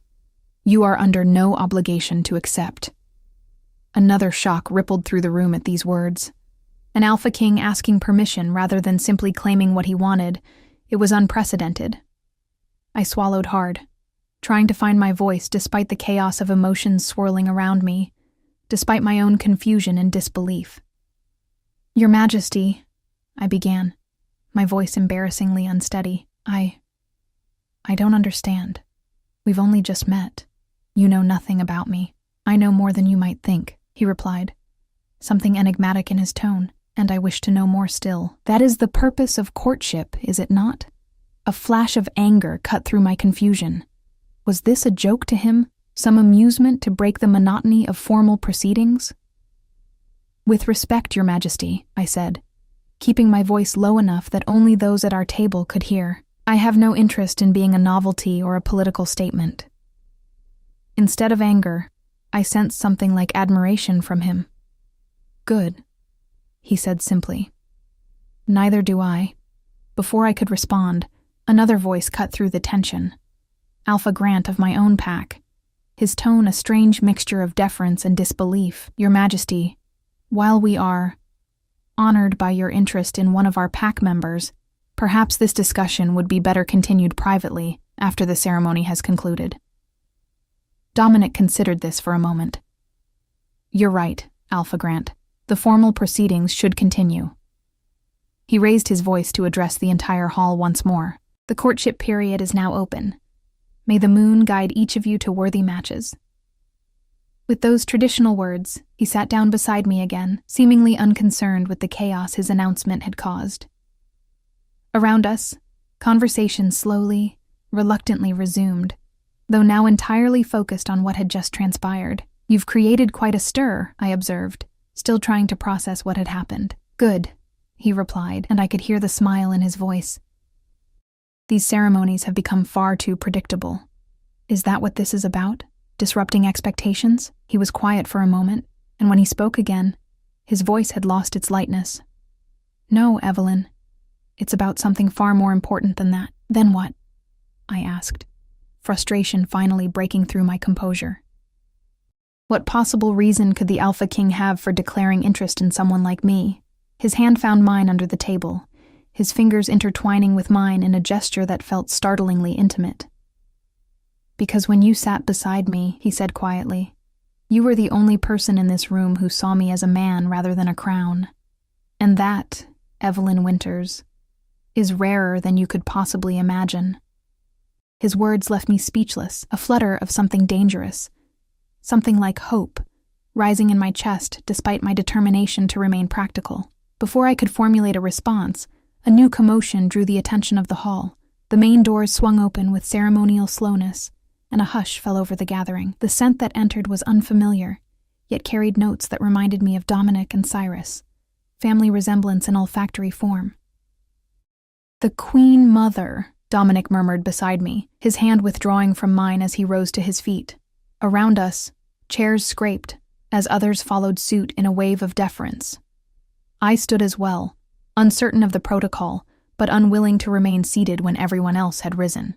You are under no obligation to accept. Another shock rippled through the room at these words. An Alpha King asking permission rather than simply claiming what he wanted. It was unprecedented. I swallowed hard, trying to find my voice despite the chaos of emotions swirling around me, despite my own confusion and disbelief. Your Majesty, I began, my voice embarrassingly unsteady. I don't understand. We've only just met. You know nothing about me. I know more than you might think, he replied, something enigmatic in his tone, and I wish to know more still. That is the purpose of courtship, is it not? A flash of anger cut through my confusion. Was this a joke to him? Some amusement to break the monotony of formal proceedings? With respect, Your Majesty, I said, keeping my voice low enough that only those at our table could hear. I have no interest in being a novelty or a political statement. Instead of anger, I sensed something like admiration from him. Good, he said simply. Neither do I. Before I could respond, another voice cut through the tension. Alpha Grant of my own pack, his tone a strange mixture of deference and disbelief. Your Majesty, while we are honored by your interest in one of our pack members, perhaps this discussion would be better continued privately after the ceremony has concluded. Dominic considered this for a moment. You're right, Alpha Grant. The formal proceedings should continue. He raised his voice to address the entire hall once more. The courtship period is now open. May the moon guide each of you to worthy matches. With those traditional words, he sat down beside me again, seemingly unconcerned with the chaos his announcement had caused. Around us, conversation slowly, reluctantly resumed, though now entirely focused on what had just transpired. You've created quite a stir, I observed, still trying to process what had happened. Good, he replied, and I could hear the smile in his voice. These ceremonies have become far too predictable. Is that what this is about? Disrupting expectations? He was quiet for a moment, and when he spoke again, his voice had lost its lightness. No, Evelyn. It's about something far more important than that. Then what? I asked, frustration finally breaking through my composure. What possible reason could the Alpha King have for declaring interest in someone like me? His hand found mine under the table, his fingers intertwining with mine in a gesture that felt startlingly intimate. Because when you sat beside me, he said quietly, you were the only person in this room who saw me as a man rather than a crown. And that, Evelyn Winters, is rarer than you could possibly imagine. His words left me speechless, a flutter of something dangerous, something like hope, rising in my chest despite my determination to remain practical. Before I could formulate a response, a new commotion drew the attention of the hall. The main doors swung open with ceremonial slowness, and a hush fell over the gathering. The scent that entered was unfamiliar, yet carried notes that reminded me of Dominic and Cyrus, family resemblance in olfactory form. The Queen Mother, Dominic murmured beside me, his hand withdrawing from mine as he rose to his feet. Around us, chairs scraped, as others followed suit in a wave of deference. I stood as well, uncertain of the protocol, but unwilling to remain seated when everyone else had risen.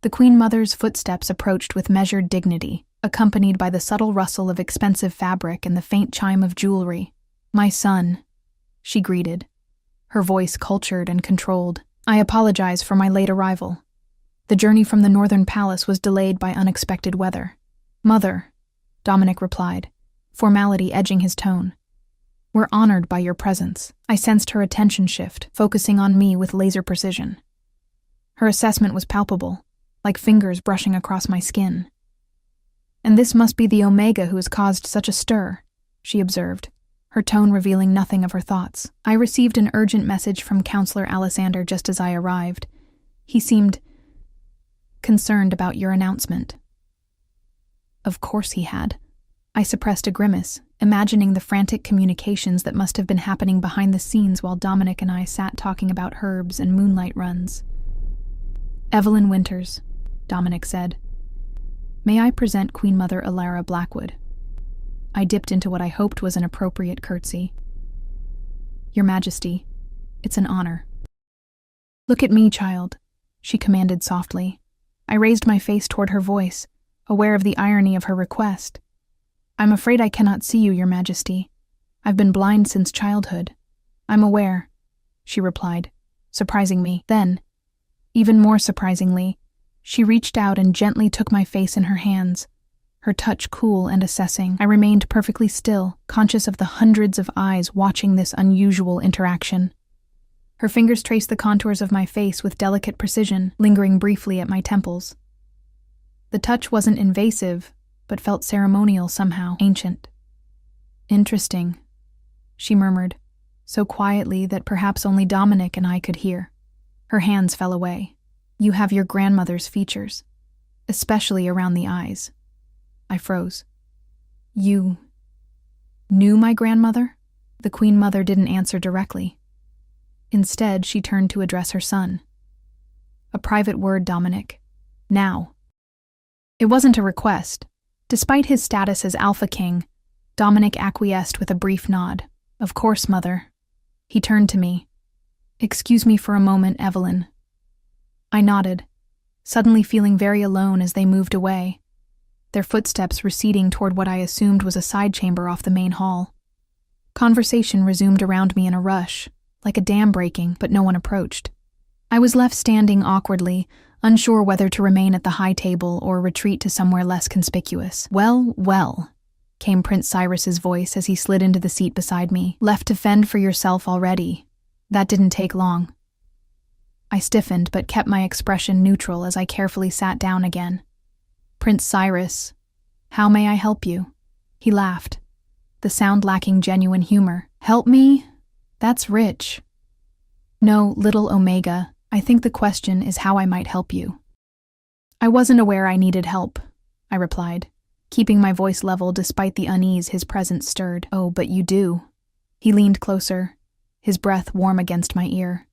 The Queen Mother's footsteps approached with measured dignity, accompanied by the subtle rustle of expensive fabric and the faint chime of jewelry. My son, she greeted, her voice cultured and controlled. I apologize for my late arrival. The journey from the Northern Palace was delayed by unexpected weather. Mother, Dominic replied, formality edging his tone. We're honored by your presence. I sensed her attention shift, focusing on me with laser precision. Her assessment was palpable, like fingers brushing across my skin. And this must be the Omega who has caused such a stir, she observed, her tone revealing nothing of her thoughts. I received an urgent message from Counselor Alessander just as I arrived. He seemed concerned about your announcement." Of course he had. I suppressed a grimace, imagining the frantic communications that must have been happening behind the scenes while Dominic and I sat talking about herbs and moonlight runs. "Evelyn Winters," Dominic said. "May I present Queen Mother Alara Blackwood?" I dipped into what I hoped was an appropriate curtsy. "Your Majesty, it's an honor." "Look at me, child," she commanded softly. I raised my face toward her voice, aware of the irony of her request. "I'm afraid I cannot see you, Your Majesty. I've been blind since childhood." "I'm aware," she replied, surprising me. Then, even more surprisingly, she reached out and gently took my face in her hands, her touch cool and assessing. I remained perfectly still, conscious of the hundreds of eyes watching this unusual interaction. Her fingers traced the contours of my face with delicate precision, lingering briefly at my temples. The touch wasn't invasive, but felt ceremonial somehow, ancient. "Interesting," she murmured, so quietly that perhaps only Dominic and I could hear. Her hands fell away. "You have your grandmother's features, especially around the eyes." I froze. "You knew my grandmother?" The Queen Mother didn't answer directly. Instead, she turned to address her son. "A private word, Dominic. Now." It wasn't a request. Despite his status as Alpha King, Dominic acquiesced with a brief nod. "Of course, Mother." He turned to me. "Excuse me for a moment, Evelyn." I nodded, suddenly feeling very alone as they moved away, their footsteps receding toward what I assumed was a side chamber off the main hall. Conversation resumed around me in a rush, like a dam breaking, but no one approached. I was left standing awkwardly, unsure whether to remain at the high table or retreat to somewhere less conspicuous. "Well, well," came Prince Cyrus's voice as he slid into the seat beside me. "Left to fend for yourself already. That didn't take long." I stiffened but kept my expression neutral as I carefully sat down again. "Prince Cyrus, how may I help you?" He laughed, the sound lacking genuine humor. "Help me? That's rich." "No, little Omega, I think the question is how I might help you." "I wasn't aware I needed help," I replied, keeping my voice level despite the unease his presence stirred. "Oh, but you do." He leaned closer, his breath warm against my ear.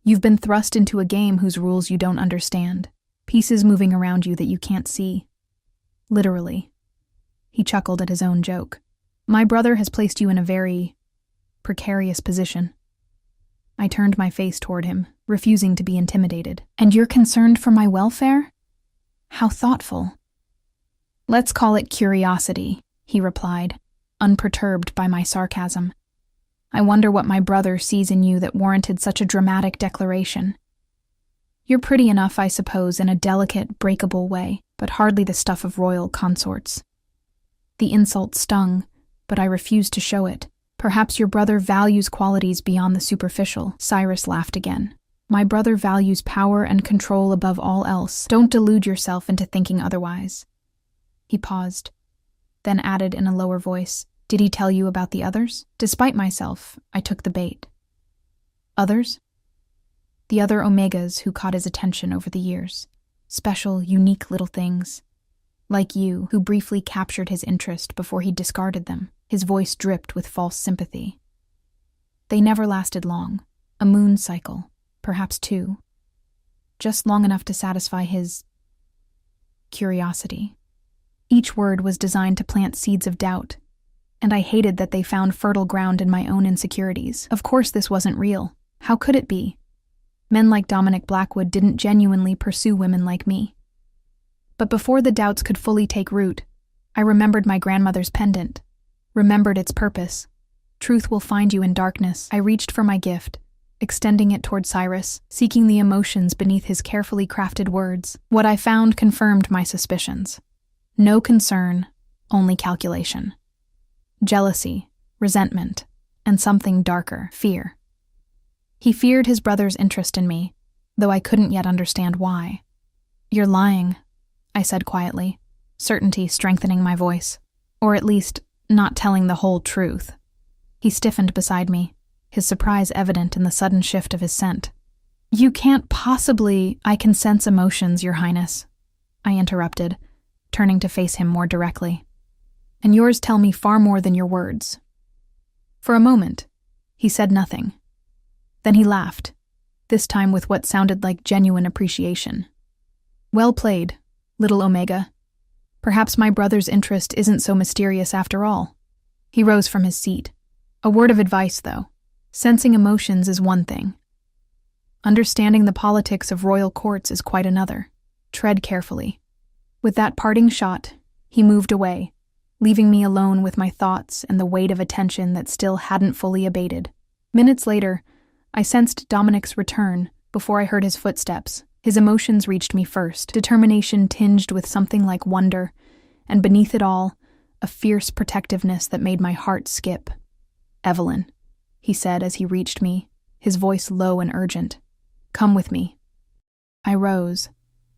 "You've been thrust into a game whose rules you don't understand, pieces moving around you that you can't see. Literally." He chuckled at his own joke. "My brother has placed you in a very precarious position." I turned my face toward him, refusing to be intimidated. "And you're concerned for my welfare? How thoughtful." "Let's call it curiosity," he replied, unperturbed by my sarcasm. "I wonder what my brother sees in you that warranted such a dramatic declaration. You're pretty enough, I suppose, in a delicate, breakable way, but hardly the stuff of royal consorts." The insult stung, but I refused to show it. "Perhaps your brother values qualities beyond the superficial." Cyrus laughed again. "My brother values power and control above all else. Don't delude yourself into thinking otherwise." He paused, then added in a lower voice, "Did he tell you about the others?" Despite myself, I took the bait. "Others?" "The other Omegas who caught his attention over the years. Special, unique little things. Like you, who briefly captured his interest before he discarded them." His voice dripped with false sympathy. "They never lasted long. A moon cycle, perhaps 2. Just long enough to satisfy his curiosity." Each word was designed to plant seeds of doubt, and I hated that they found fertile ground in my own insecurities. Of course this wasn't real. How could it be? Men like Dominic Blackwood didn't genuinely pursue women like me. But before the doubts could fully take root, I remembered my grandmother's pendant, remembered its purpose. Truth will find you in darkness. I reached for my gift, extending it toward Cyrus, seeking the emotions beneath his carefully crafted words. What I found confirmed my suspicions. No concern, only calculation. Jealousy, resentment, and something darker, fear. He feared his brother's interest in me, though I couldn't yet understand why. "You're lying," I said quietly, certainty strengthening my voice. "Or at least, not telling the whole truth." He stiffened beside me, his surprise evident in the sudden shift of his scent. You can't possibly— I can sense emotions, Your Highness, I interrupted, turning to face him more directly. And yours tell me far more than your words. For a moment, he said nothing. Then he laughed, this time with what sounded like genuine appreciation. Well played, little Omega. Perhaps my brother's interest isn't so mysterious after all. He rose from his seat. A word of advice, though. Sensing emotions is one thing. Understanding the politics of royal courts is quite another. Tread carefully. With that parting shot, he moved away, leaving me alone with my thoughts and the weight of attention that still hadn't fully abated. Minutes later, I sensed Dominic's return before I heard his footsteps. His emotions reached me first, determination tinged with something like wonder, and beneath it all, a fierce protectiveness that made my heart skip. "Evelyn," he said as he reached me, his voice low and urgent. "Come with me." I rose,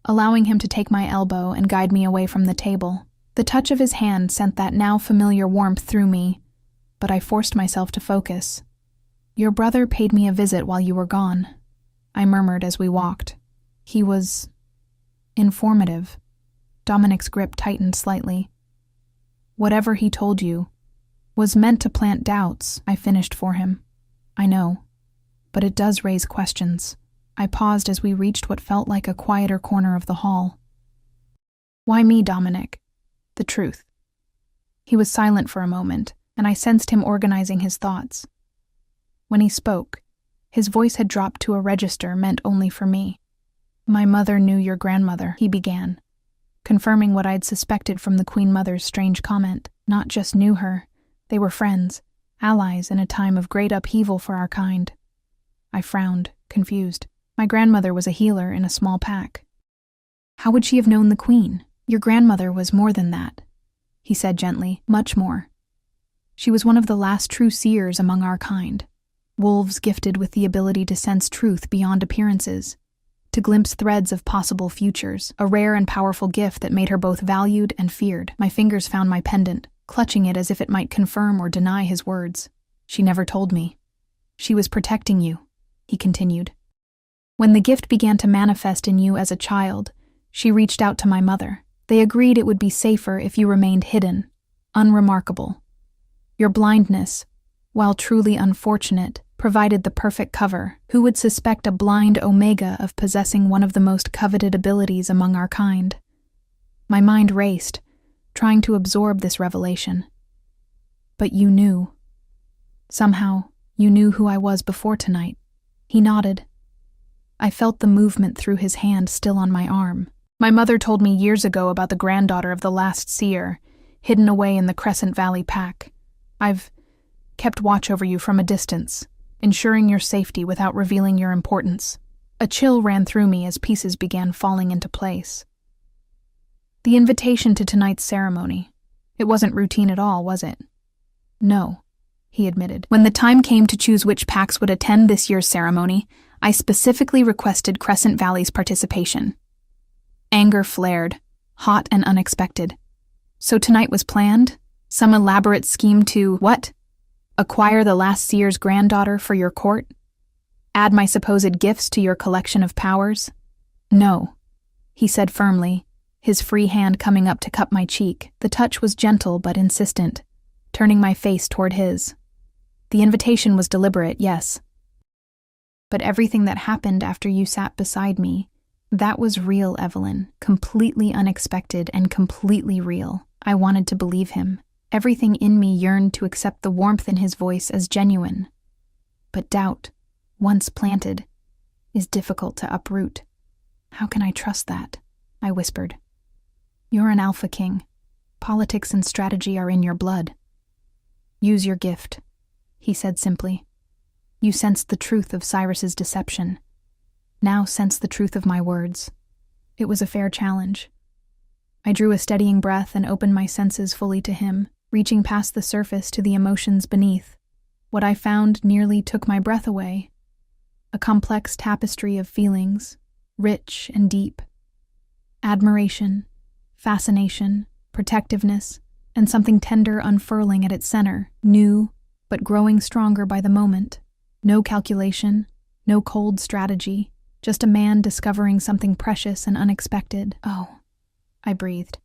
allowing him to take my elbow and guide me away from the table. The touch of his hand sent that now familiar warmth through me, but I forced myself to focus. "Your brother paid me a visit while you were gone," I murmured as we walked. "He was informative." Dominic's grip tightened slightly. "Whatever he told you was meant to plant doubts," I finished for him. "I know, but it does raise questions." I paused as we reached what felt like a quieter corner of the hall. "Why me, Dominic?" "The truth." He was silent for a moment, and I sensed him organizing his thoughts. When he spoke, his voice had dropped to a register meant only for me. "My mother knew your grandmother," he began, confirming what I'd suspected from the Queen Mother's strange comment. "Not just knew her, they were friends, allies in a time of great upheaval for our kind." I frowned, confused. My grandmother was a healer in a small pack. "How would she have known the Queen? Your grandmother was more than that," he said gently, "much more. She was one of the last true seers among our kind, wolves gifted with the ability to sense truth beyond appearances, to glimpse threads of possible futures, a rare and powerful gift that made her both valued and feared." My fingers found my pendant, clutching it as if it might confirm or deny his words. "She never told me. She was protecting you," he continued. "When the gift began to manifest in you as a child, she reached out to my mother. They agreed it would be safer if you remained hidden, unremarkable. Your blindness, while truly unfortunate, provided the perfect cover. Who would suspect a blind Omega of possessing one of the most coveted abilities among our kind?" My mind raced, trying to absorb this revelation. "But you knew. Somehow, you knew who I was before tonight." He nodded. I felt the movement through his hand still on my arm. "My mother told me years ago about the granddaughter of the last seer, hidden away in the Crescent Valley pack. I've kept watch over you from a distance, ensuring your safety without revealing your importance." A chill ran through me as pieces began falling into place. "The invitation to tonight's ceremony. It wasn't routine at all, was it?" "No," he admitted. "When the time came to choose which packs would attend this year's ceremony, I specifically requested Crescent Valley's participation." Anger flared, hot and unexpected. "So tonight was planned? Some elaborate scheme to— what? Acquire the last seer's granddaughter for your court? Add my supposed gifts to your collection of powers?" "No," he said firmly, his free hand coming up to cup my cheek. The touch was gentle but insistent, turning my face toward his. "The invitation was deliberate, yes. But everything that happened after you sat beside me, that was real, Evelyn. Completely unexpected and completely real." I wanted to believe him. Everything in me yearned to accept the warmth in his voice as genuine. But doubt, once planted, is difficult to uproot. "How can I trust that?" I whispered. "You're an Alpha King. Politics and strategy are in your blood. Use your gift," he said simply. "You sensed the truth of Cyrus's deception. Now sense the truth of my words." It was a fair challenge. I drew a steadying breath and opened my senses fully to him, reaching past the surface to the emotions beneath. What I found nearly took my breath away. A complex tapestry of feelings, rich and deep. Admiration, fascination, protectiveness, and something tender unfurling at its center, new, but growing stronger by the moment. No calculation, no cold strategy, Just a man discovering something precious and unexpected. Oh, I breathed,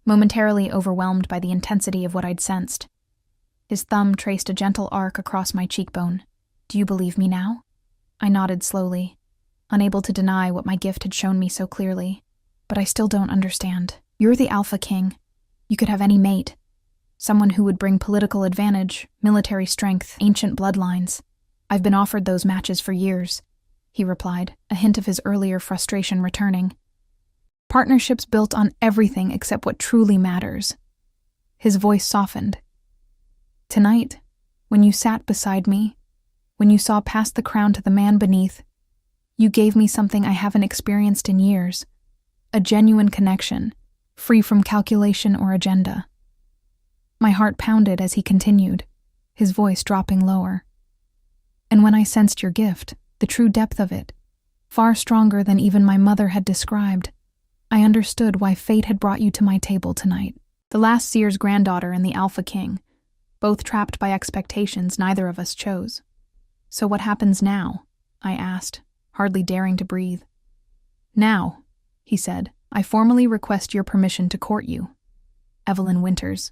momentarily overwhelmed by the intensity of what I'd sensed. His thumb traced a gentle arc across my cheekbone. Do you believe me now? I nodded slowly, unable to deny what my gift had shown me so clearly. But I still don't understand. You're the Alpha King. You could have any mate. Someone who would bring political advantage, military strength, ancient bloodlines. I've been offered those matches for years, he replied, a hint of his earlier frustration returning. Partnerships built on everything except what truly matters. His voice softened. Tonight, when you sat beside me, when you saw past the crown to the man beneath, you gave me something I haven't experienced in years. A genuine connection, free from calculation or agenda. My heart pounded as he continued, his voice dropping lower. And when I sensed your gift, the true depth of it, far stronger than even my mother had described, I understood why fate had brought you to my table tonight. The last seer's granddaughter and the Alpha King, both trapped by expectations neither of us chose. So what happens now? I asked, hardly daring to breathe. Now, he said, I formally request your permission to court you, Evelyn Winters,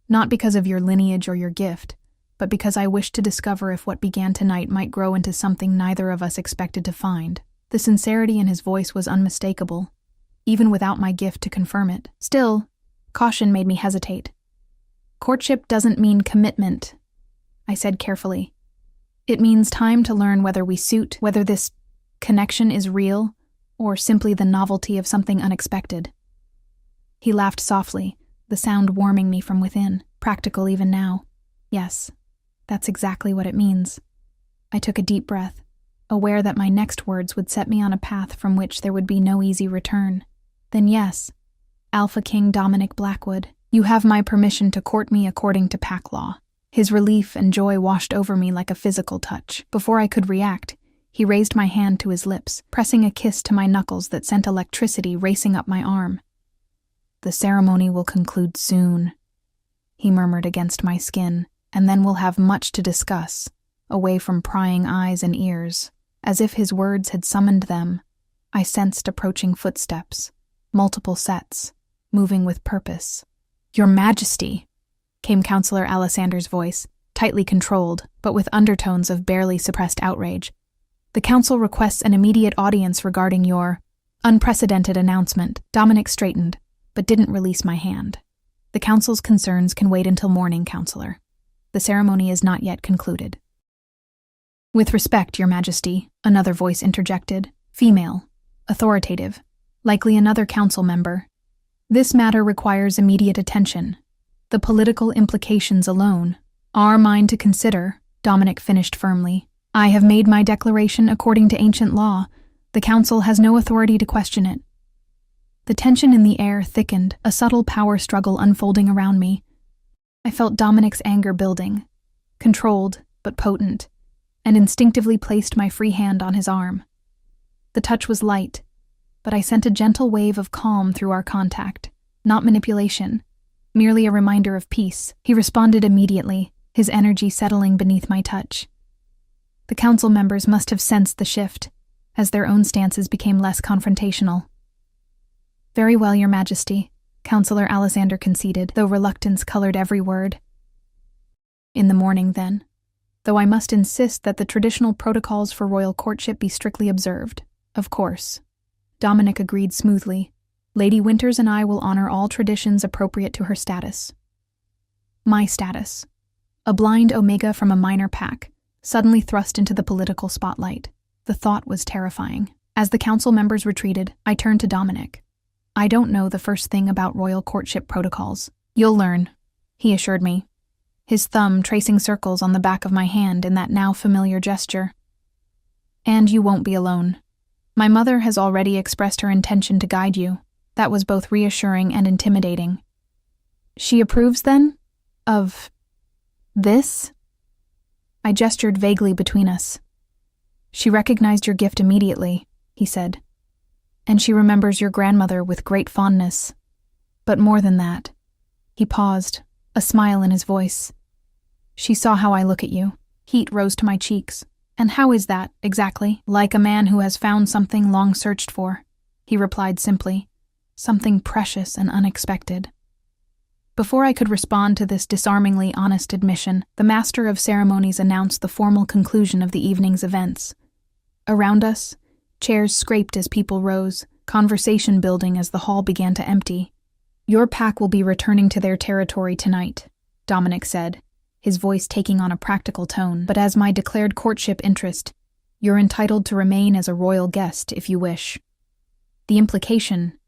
not because of your lineage or your gift, but because I wish to discover if what began tonight might grow into something neither of us expected to find. The sincerity in his voice was unmistakable, even without my gift to confirm it. Still, caution made me hesitate. Courtship doesn't mean commitment, I said carefully. It means time to learn whether we suit, whether this connection is real, or simply the novelty of something unexpected. He laughed softly, the sound warming me from within, practical even now. Yes, that's exactly what it means. I took a deep breath, aware that my next words would set me on a path from which there would be no easy return. Then yes, Alpha King Dominic Blackwood, you have my permission to court me according to pack law. His relief and joy washed over me like a physical touch. Before I could react, he raised my hand to his lips, pressing a kiss to my knuckles that sent electricity racing up my arm. The ceremony will conclude soon, he murmured against my skin, and then we'll have much to discuss, away from prying eyes and ears. As if his words had summoned them, I sensed approaching footsteps, multiple sets, moving with purpose. Your Majesty, came Counselor Alessander's voice, tightly controlled, but with undertones of barely suppressed outrage. The council requests an immediate audience regarding your unprecedented announcement. Dominic straightened, but didn't release my hand. The council's concerns can wait until morning, Counselor. The ceremony is not yet concluded. With respect, Your Majesty, another voice interjected, female, authoritative, likely another council member. This matter requires immediate attention. The political implications alone are mine to consider, Dominic finished firmly. I have made my declaration according to ancient law. The council has no authority to question it. The tension in the air thickened, a subtle power struggle unfolding around me. I felt Dominic's anger building, controlled but potent, and instinctively placed my free hand on his arm. The touch was light, but I sent a gentle wave of calm through our contact, not manipulation, merely a reminder of peace. He responded immediately, his energy settling beneath my touch. The council members must have sensed the shift, as their own stances became less confrontational. Very well, Your Majesty, Counselor Alexander conceded, though reluctance colored every word. In the morning, then, though I must insist that the traditional protocols for royal courtship be strictly observed. Of course. Dominic agreed smoothly. Lady Winters and I will honor all traditions appropriate to her status. My status. A blind omega from a minor pack, suddenly thrust into the political spotlight. The thought was terrifying. As the council members retreated, I turned to Dominic. I don't know the first thing about royal courtship protocols. You'll learn, he assured me, his thumb tracing circles on the back of my hand in that now familiar gesture. And you won't be alone. My mother has already expressed her intention to guide you. That was both reassuring and intimidating. She approves, then? Of this? I gestured vaguely between us. She recognized your gift immediately, he said. And she remembers your grandmother with great fondness. But more than that. He paused, a smile in his voice. She saw how I look at you. Heat rose to my cheeks. "And how is that, exactly?" "Like a man who has found something long searched for," he replied simply. "Something precious and unexpected." Before I could respond to this disarmingly honest admission, the master of ceremonies announced the formal conclusion of the evening's events. Around us, chairs scraped as people rose, conversation building as the hall began to empty. "Your pack will be returning to their territory tonight," Dominic said, his voice taking on a practical tone. "But as my declared courtship interest, you're entitled to remain as a royal guest if you wish." The implication,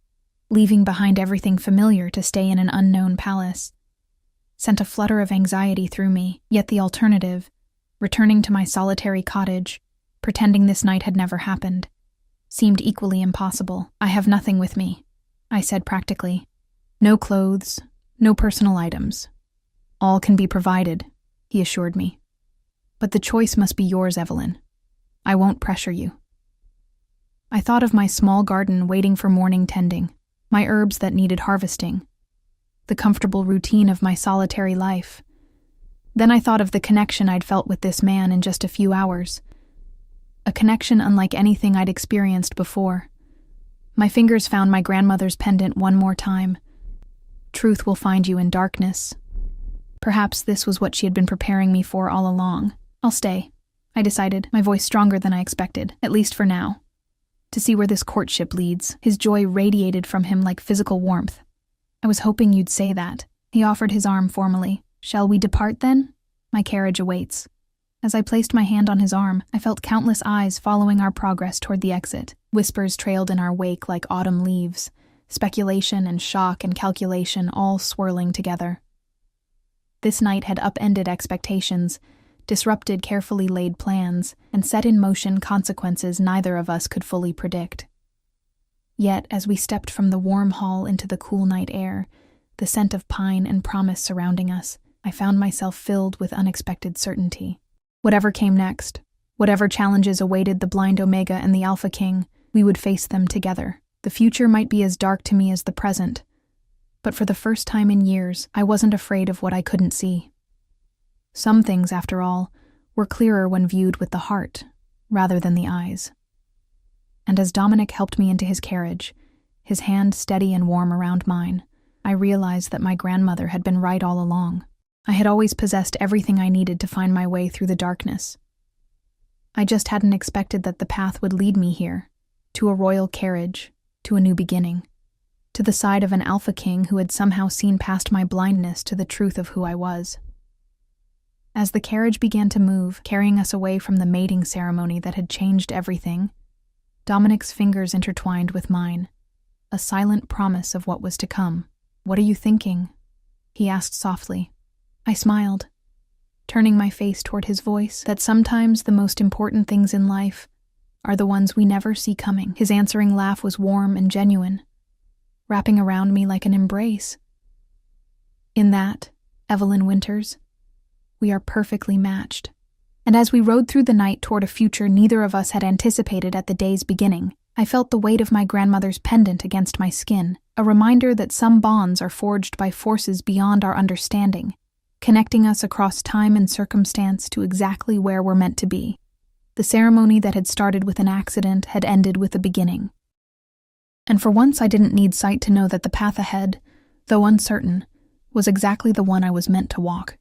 leaving behind everything familiar to stay in an unknown palace, sent a flutter of anxiety through me, yet the alternative, returning to my solitary cottage, pretending this night had never happened, seemed equally impossible. "I have nothing with me," I said practically. "No clothes, no personal items. All can be provided," he assured me. "But the choice must be yours, Evelyn. I won't pressure you." I thought of my small garden waiting for morning tending, my herbs that needed harvesting, the comfortable routine of my solitary life. Then I thought of the connection I'd felt with this man in just a few hours. A connection unlike anything I'd experienced before. My fingers found my grandmother's pendant one more time. "Truth will find you in darkness." Perhaps this was what she had been preparing me for all along. "I'll stay," I decided, my voice stronger than I expected, at least for now. To see where this courtship leads. His joy radiated from him like physical warmth. "I was hoping you'd say that." He offered his arm formally. "Shall we depart then? My carriage awaits." As I placed my hand on his arm, I felt countless eyes following our progress toward the exit. Whispers trailed in our wake like autumn leaves, speculation and shock and calculation all swirling together. This night had upended expectations, disrupted carefully laid plans, and set in motion consequences neither of us could fully predict. Yet, as we stepped from the warm hall into the cool night air, the scent of pine and promise surrounding us, I found myself filled with unexpected certainty. Whatever came next, whatever challenges awaited the blind Omega and the Alpha King, we would face them together. The future might be as dark to me as the present, but for the first time in years, I wasn't afraid of what I couldn't see. Some things, after all, were clearer when viewed with the heart, rather than the eyes. And as Dominic helped me into his carriage, his hand steady and warm around mine, I realized that my grandmother had been right all along. I had always possessed everything I needed to find my way through the darkness. I just hadn't expected that the path would lead me here, to a royal carriage, to a new beginning, to the side of an Alpha King who had somehow seen past my blindness to the truth of who I was. As the carriage began to move, carrying us away from the mating ceremony that had changed everything, Dominic's fingers intertwined with mine, a silent promise of what was to come. "What are you thinking?" he asked softly. I smiled, turning my face toward his voice, that sometimes the most important things in life are the ones we never see coming. His answering laugh was warm and genuine, wrapping around me like an embrace. "In that, Evelyn Winters, we are perfectly matched." And as we rode through the night toward a future neither of us had anticipated at the day's beginning, I felt the weight of my grandmother's pendant against my skin, a reminder that some bonds are forged by forces beyond our understanding, connecting us across time and circumstance to exactly where we're meant to be. The ceremony that had started with an accident had ended with a beginning. And for once I didn't need sight to know that the path ahead, though uncertain, was exactly the one I was meant to walk.